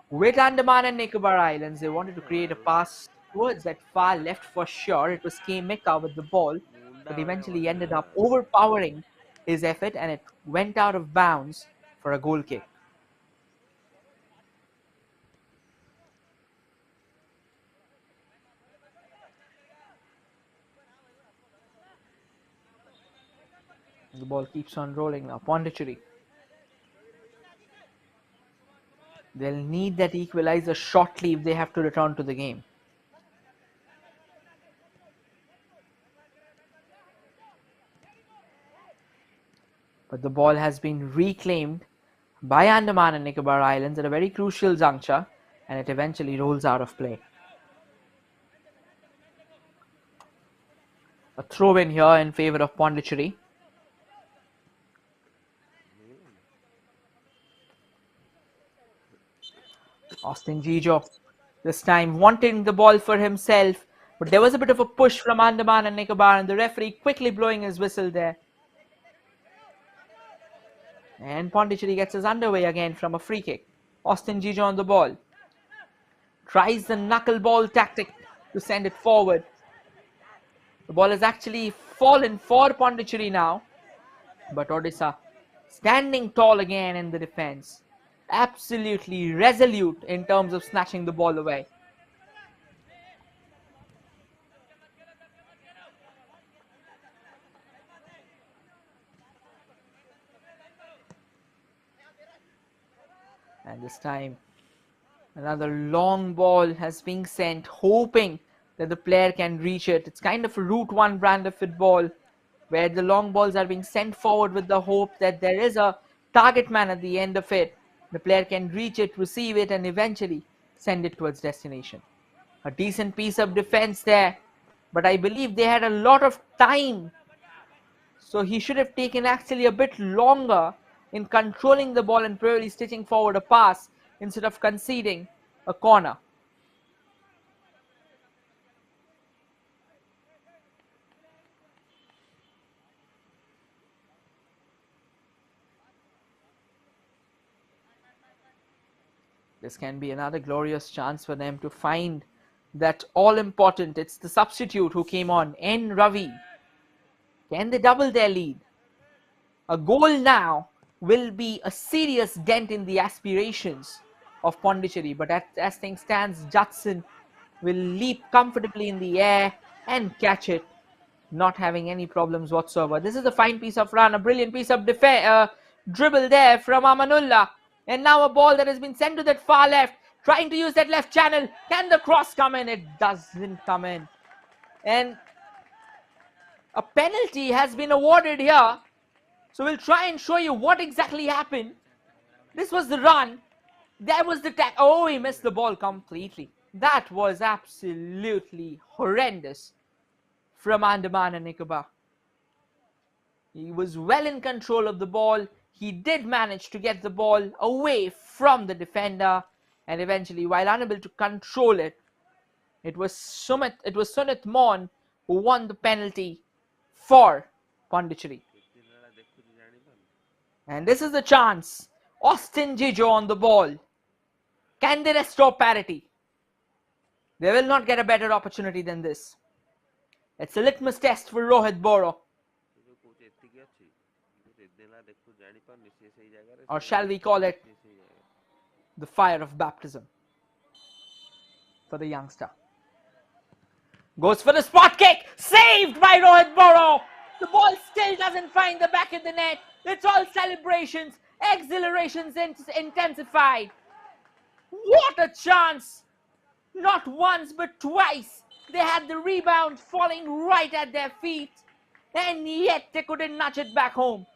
with Andaman and Nicobar Islands. They wanted to create a pass towards that far left for sure. It was K Mecca with the ball, but eventually ended up overpowering his effort, and it went out of bounds for a goal kick. The ball keeps on rolling now. Pondicherry. They'll need that equalizer shortly if they have to return to the game. But the ball has been reclaimed by Andaman and Nicobar Islands at a very crucial juncture, and it eventually rolls out of play. A throw in here in favor of Pondicherry. Austin Gijo this time wanting the ball for himself, but there was a bit of a push from Andaman and Nicobar, and the referee quickly blowing his whistle there. And Pondicherry gets us underway again from a free kick. Austin Gijo on the ball. Tries the knuckleball tactic to send it forward. The ball has actually fallen for Pondicherry now, but Odisha standing tall again in the defense. Absolutely resolute in terms of snatching the ball away. And this time, another long ball has been sent, hoping that the player can reach it. It's kind of a route one brand of football where the long balls are being sent forward with the hope that there is a target man at the end of it. The player can reach it, receive it, and eventually send it towards destination. A decent piece of defense there, but I believe they had a lot of time. So he should have taken actually a bit longer in controlling the ball and probably stitching forward a pass instead of conceding a corner. This can be another glorious chance for them to find that all important. It's the substitute who came on, N. Ravi. Can they double their lead? A goal now will be a serious dent in the aspirations of Pondicherry, but as things stands, Judson will leap comfortably in the air and catch it, not having any problems whatsoever. This is a fine piece of run, a brilliant piece of dribble there from Amanullah. And now a ball that has been sent to that far left, trying to use that left channel. Can the cross come in? It doesn't come in. And a penalty has been awarded here. So we'll try and show you what exactly happened. This was the run. There was the tag. Oh, he missed the ball completely. That was absolutely horrendous from Andaman and Nicobar. He was well in control of the ball. He did manage to get the ball away from the defender, and eventually, while unable to control it, it was Sunit Mon who won the penalty for Pondicherry. And this is the chance. Austin Jijo on the ball. Can they restore parity? They will not get a better opportunity than this. It's a litmus test for Rohit Boro. Or shall we call it the fire of baptism for the youngster. Goes for the spot kick. Saved by Rohit Boro. The ball still doesn't find the back of the net. It's all celebrations. Exhilarations intensified. What a chance. Not once but twice. They had the rebound falling right at their feet. And yet they couldn't nudge it back home.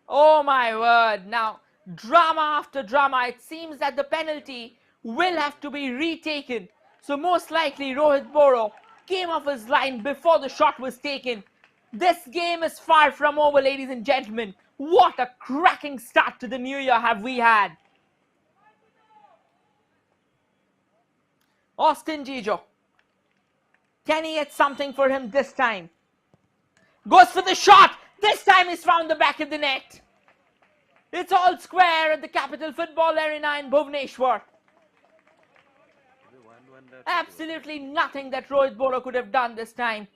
Oh my word. Now, drama after drama. It seems that the penalty will have to be retaken. So most likely Rohit Boro came off his line before the shot was taken. This game is far from over, ladies and gentlemen. What a cracking start to the new year have we had. Austin Jijo. Can he get something for him this time? Goes for the shot. This time he's found the back of the net. It's all square at the Capital Football Arena in Bhubaneswar. Absolutely nothing that Rohit Boro could have done this time.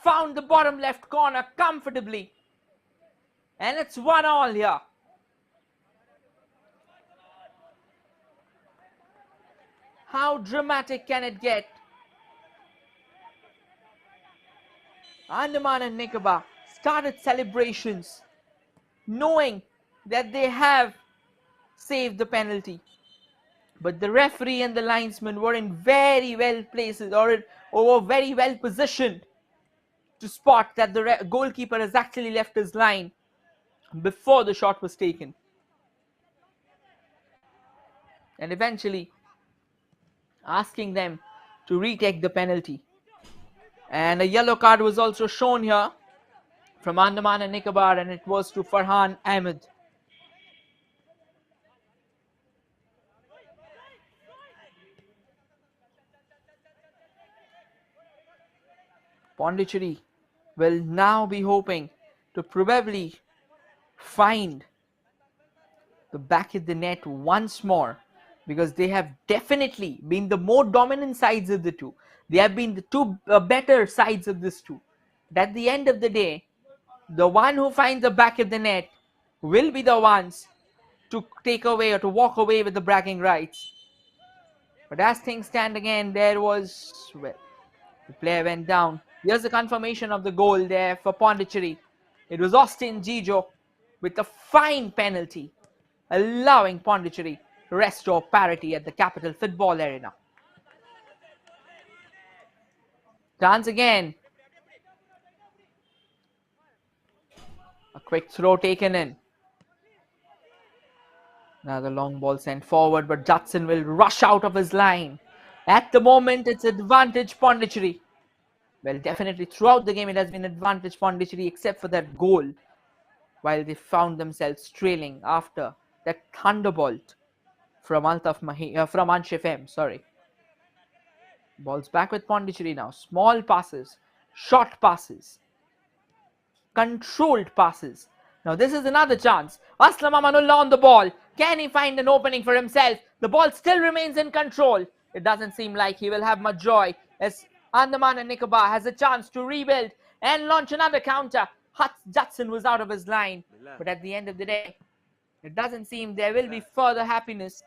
Found the bottom left corner comfortably. And it's 1-1 here. How dramatic can it get? Andaman and Nicobar started celebrations knowing that they have saved the penalty. But the referee and the linesman were in very well places or were very well positioned to spot that the goalkeeper has actually left his line before the shot was taken. And eventually asking them to retake the penalty. And a yellow card was also shown here from Andaman and Nicobar, and it was to Farhan Ahmed. Pondicherry will now be hoping to probably find the back of the net once more, because they have definitely been the more dominant sides of the two. They have been the two better sides of this two. But at the end of the day, the one who finds the back of the net will be the ones to take away or to walk away with the bragging rights. But as things stand again, there was, well, the player went down. Here's the confirmation of the goal there for Pondicherry. It was Austin Jijo with a fine penalty, allowing Pondicherry to restore parity at the Capital Football Arena. Chance again. A quick throw taken in. Now the long ball sent forward, but Judson will rush out of his line. At the moment, it's advantage Pondicherry. Well, definitely throughout the game, it has been advantage Pondicherry, except for that goal, while they found themselves trailing after that thunderbolt from from Anshif M. Sorry. Ball's back with Pondicherry now. Small passes, short passes, controlled passes. Now this is another chance. Aslam Amanullah on the ball. Can he find an opening for himself? The ball still remains in control. It doesn't seem like he will have much joy as Andaman and Nicobar has a chance to rebuild and launch another counter. Judson was out of his line. But at the end of the day, it doesn't seem there will be further happiness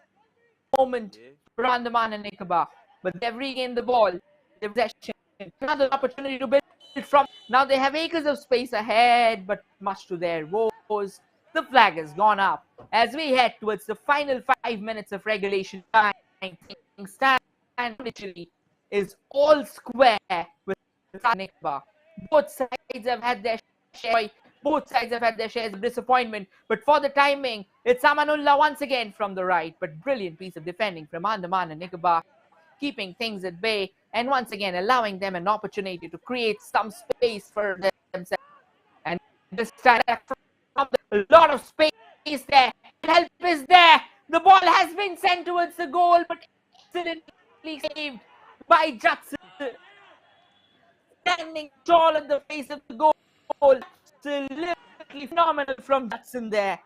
moment for Andaman and Nicobar. But they've regained the ball. Possession. Another opportunity to build from. Now they have acres of space ahead, but much to their woes, the flag has gone up. As we head towards the final 5 minutes of regulation time, stand literally is all square with Nicobar. Both sides have had their share. Both sides have had their shares of disappointment, but for the timing, it's Amanullah once again from the right. But brilliant piece of defending from Andaman and Nicobar, keeping things at bay and once again allowing them an opportunity to create some space for themselves. And this time, a lot of space there. Help is there. The ball has been sent towards the goal, but excellently saved by Judson. Standing tall in the face of the goal. Absolutely phenomenal from Judson there.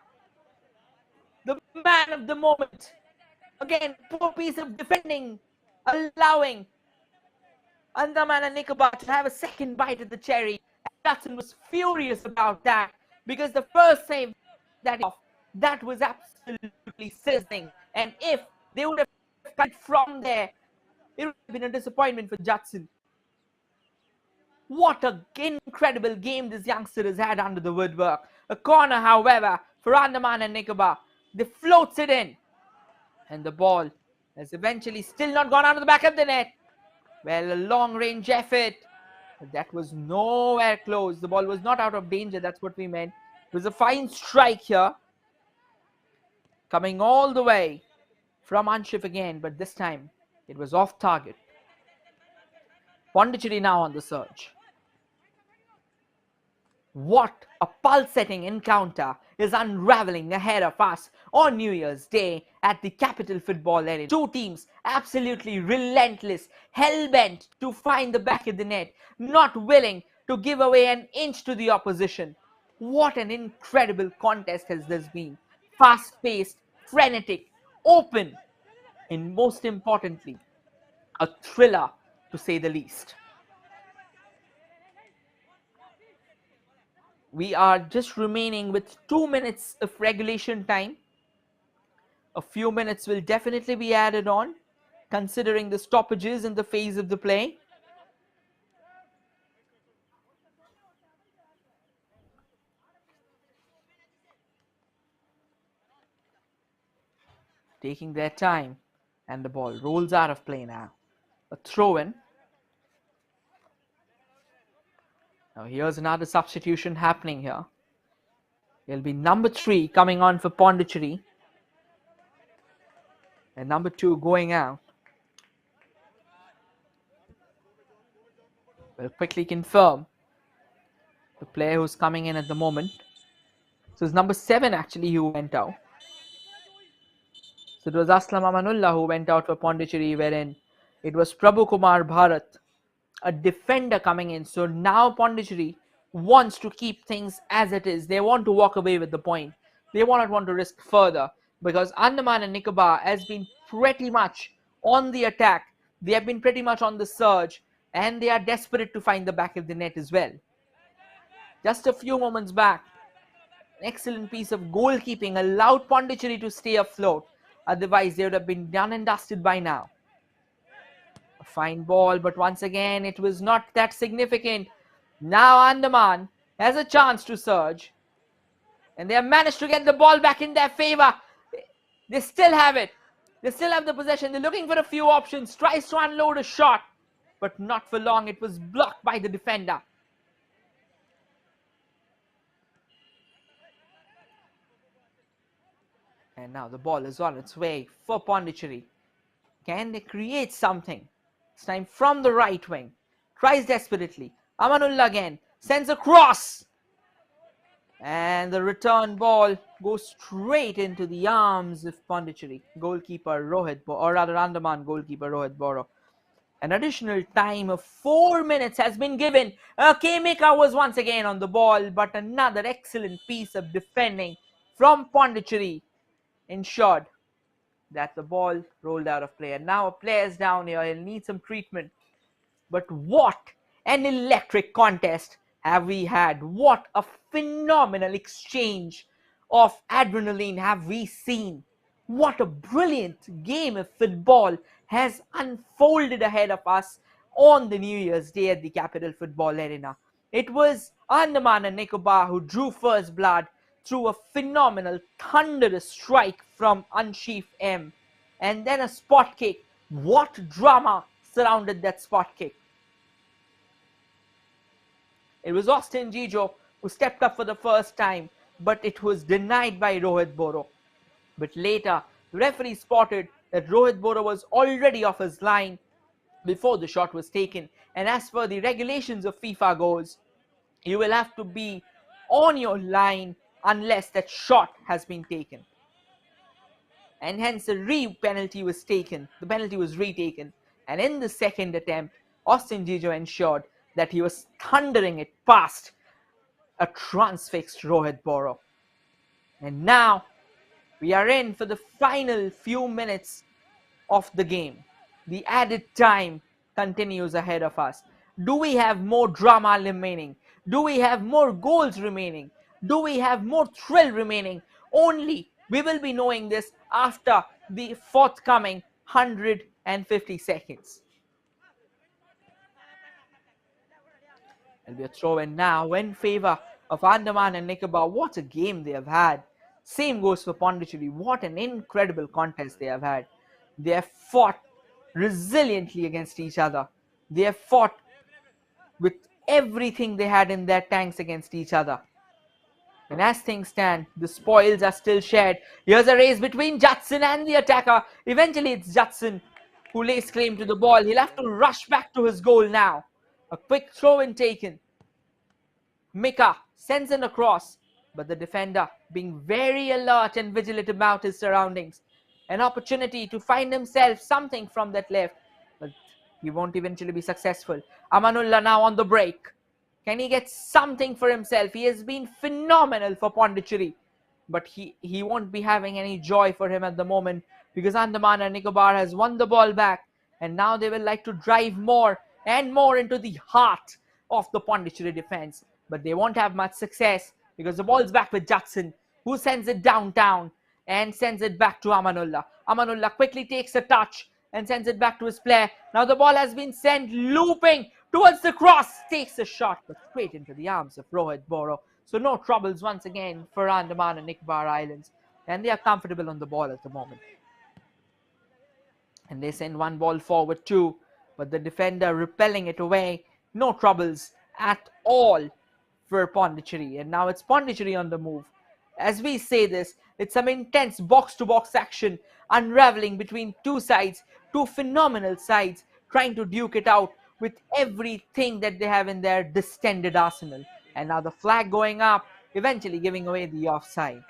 The man of the moment. Again, poor piece of defending, allowing Andaman and Nicobar to have a second bite at the cherry. Judson was furious about that because the first save that was absolutely sizzling. And if they would have cut from there, it would have been a disappointment for Judson. What an incredible game this youngster has had under the woodwork. A corner, however, for Andaman and Nicobar. They floats it in. And the ball has eventually still not gone out of the back of the net. Well, a long-range effort. But that was nowhere close. The ball was not out of danger. That's what we meant. It was a fine strike here. Coming all the way from Anshif again. But this time, it was off target. Pondicherry now on the surge. What a pulsating encounter is unraveling ahead of us on New Year's Day at the Capital Football Arena. Two teams absolutely relentless, hell-bent to find the back of the net, not willing to give away an inch to the opposition. What an incredible contest has this been. Fast-paced, frenetic, open, and most importantly, a thriller to say the least. We are just remaining with 2 minutes of regulation time. A few minutes will definitely be added on, considering the stoppages in the phase of the play. Taking their time, and the ball rolls out of play now. A throw-in. Now here's another substitution happening here. It'll be number 3 coming on for Pondicherry. And number 2 going out. We'll quickly confirm the player who's coming in at the moment. So it's number 7 actually who went out. So it was Aslam Amanullah who went out for Pondicherry, wherein it was Prabhu Kumar Bharat, a defender, coming in. So now Pondicherry wants to keep things as it is. They want to walk away with the point. They will not want to risk further because Andaman and Nicobar has been pretty much on the attack. They have been pretty much on the surge and they are desperate to find the back of the net as well. Just a few moments back, an excellent piece of goalkeeping allowed Pondicherry to stay afloat. Otherwise, they would have been done and dusted by now. A fine ball, but once again, it was not that significant. Now Andaman has a chance to surge. And they have managed to get the ball back in their favor. They still have it. They still have the possession. They're looking for a few options. Tries to unload a shot. but not for long. It was blocked by the defender. And now the ball is on its way for Pondicherry. Can they create something? This time from the right wing. Tries desperately. Amanullah again. Sends a cross. And the return ball goes straight into the arms of Pondicherry. Goalkeeper Rohit, or rather Andaman goalkeeper Rohit Boro. An additional time of 4 minutes has been given. K-Maker was once again on the ball, but another excellent piece of defending from Pondicherry ensured that the ball rolled out of play. And now a player's down here. He'll need some treatment. But what an electric contest have we had. What a phenomenal exchange of adrenaline have we seen. What a brilliant game of football has unfolded ahead of us on the New Year's Day at the Capital Football Arena. It was Andaman and Nicobar who drew first blood through a phenomenal thunderous strike from Ansheef M. And then a spot kick. What drama surrounded that spot kick. It was Austin Gijo who stepped up for the first time, but it was denied by Rohit Boro. But later, the referee spotted that Rohit Boro was already off his line before the shot was taken. And as per the regulations of FIFA goes, you will have to be on your line unless that shot has been taken. And hence a penalty was taken. The penalty was retaken. And in the second attempt, Austin Gijo ensured that he was thundering it past a transfixed Rohit Boro. And now we are in for the final few minutes of the game. The added time continues ahead of us. Do we have more drama remaining? Do we have more goals remaining? Do we have more thrill remaining? Only we will be knowing this after the forthcoming 150 seconds. It'll be a throw in now in favor of Andaman and Nicobar. What a game they have had. Same goes for Pondicherry. What an incredible contest they have had. They have fought resiliently against each other. They have fought with everything they had in their tanks against each other. And as things stand, the spoils are still shared. Here's a race between Judson and the attacker. Eventually it's Judson who lays claim to the ball. He'll have to rush back to his goal now. A quick throw in taken. Mika sends in a cross, but the defender, being very alert and vigilant about his surroundings, an opportunity to find himself something from that left, but he won't eventually be successful. Amanullah now on the break. Can he get something for himself? He has been phenomenal for Pondicherry, but he won't be having any joy for him at the moment because Andaman and Nicobar has won the ball back, and now they will like to drive more and more into the heart of the Pondicherry defense. But they won't have much success because the ball's back with Judson, who sends it downtown and sends it back to Amanullah. Amanullah quickly takes a touch and sends it back to his player. Now the ball has been sent looping towards the cross. Takes a shot, but straight into the arms of Rohit Boro. So no troubles once again for Andaman and Nicobar Islands. And they are comfortable on the ball at the moment. And they send one ball forward too, but the defender repelling it away. No troubles at all for Pondicherry. And now it's Pondicherry on the move. As we say this, it's some intense box-to-box action unraveling between two sides, two phenomenal sides, trying to duke it out with everything that they have in their distended arsenal. And now the flag going up, eventually giving away the offside.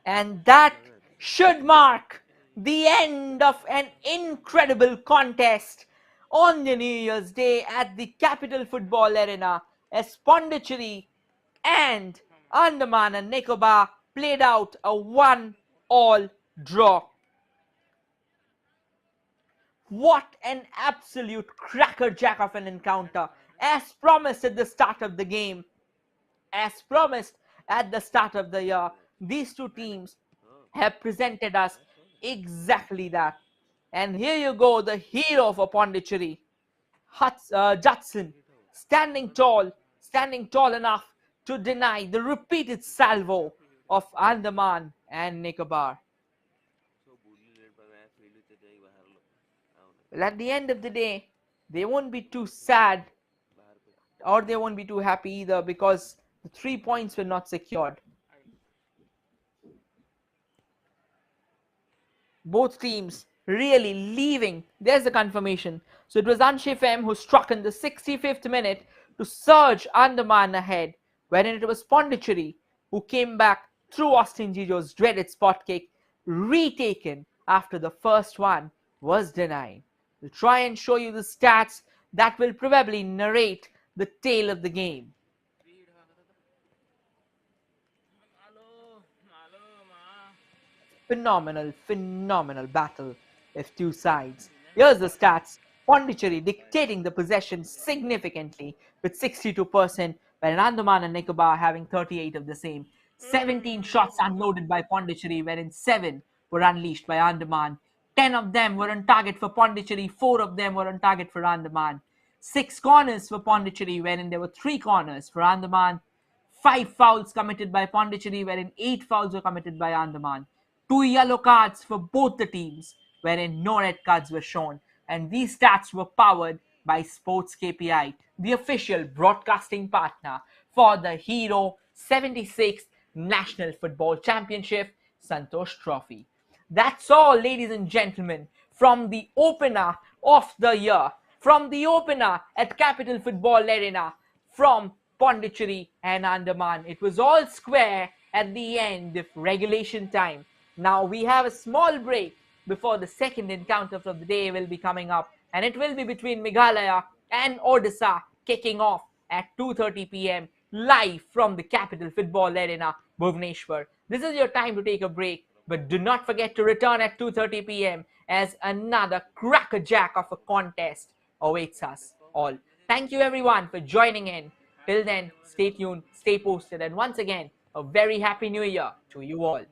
And that should mark the end of an incredible contest on the New Year's Day at the Capital Football Arena as Pondicherry and Andaman and Nicobar played out a 1-all draw. What an absolute crackerjack of an encounter, as promised at the start of the game, as promised at the start of the year. These two teams have presented us exactly that. And here you go, the hero for Pondicherry, Judson Hit out. standing Run out. tall, standing tall enough to deny the repeated salvo Left wicket of out. Andaman and Nicobar. So bully led by match field with the bahar lo. Aun. Well, at the end of the day, they won't be too sad Bahar pe. or they won't be too happy either because the 3 points were not secured. Both teams really leaving. There's the confirmation. So it was Anshif M who struck in the 65th minute to surge Andaman ahead, wherein it was Pondicherry who came back through Austin Gijo's dreaded spot kick, retaken after the first one was denied. We'll try and show you the stats that will probably narrate the tale of the game. Speed ha. Malo. Malo ma. Phenomenal battle of two sides. Bina hit Here's the out. stats. Pondicherry Bye bye. dictating the possession significantly with 62%, while Andaman and Nicobar having 38 of the same. 17 shots unloaded by Pondicherry, wherein 7 were unleashed by Andaman. 10 of them were on target for Pondicherry, 4 of them were on target for Andaman. 6 corners for Pondicherry, wherein there were 3 corners for Andaman. 5 fouls committed by Pondicherry, wherein 8 fouls were committed by Andaman. 2 yellow cards for both the teams, wherein no red cards were shown. And these stats were powered by SportsKPI, the official broadcasting partner for the Hero 76th National Football Championship Santosh Trophy. That's all, ladies and gentlemen, from the opener of the year, from the opener at Capital Football Arena, from Pondicherry and Andaman. It was all square at the end of regulation time. Now we have a small break before the second encounter of the day will be coming up, and it will be between Meghalaya and Odisha, kicking off at 2:30 p.m. live from the Capital Football Arena, Bhubaneswar. This is your time to take a break, but do not forget to return at 2:30 p.m. as another crackerjack of a contest awaits us all. Thank you everyone for joining in. Till then, stay tuned, stay posted, and once again, a very happy new year to you all.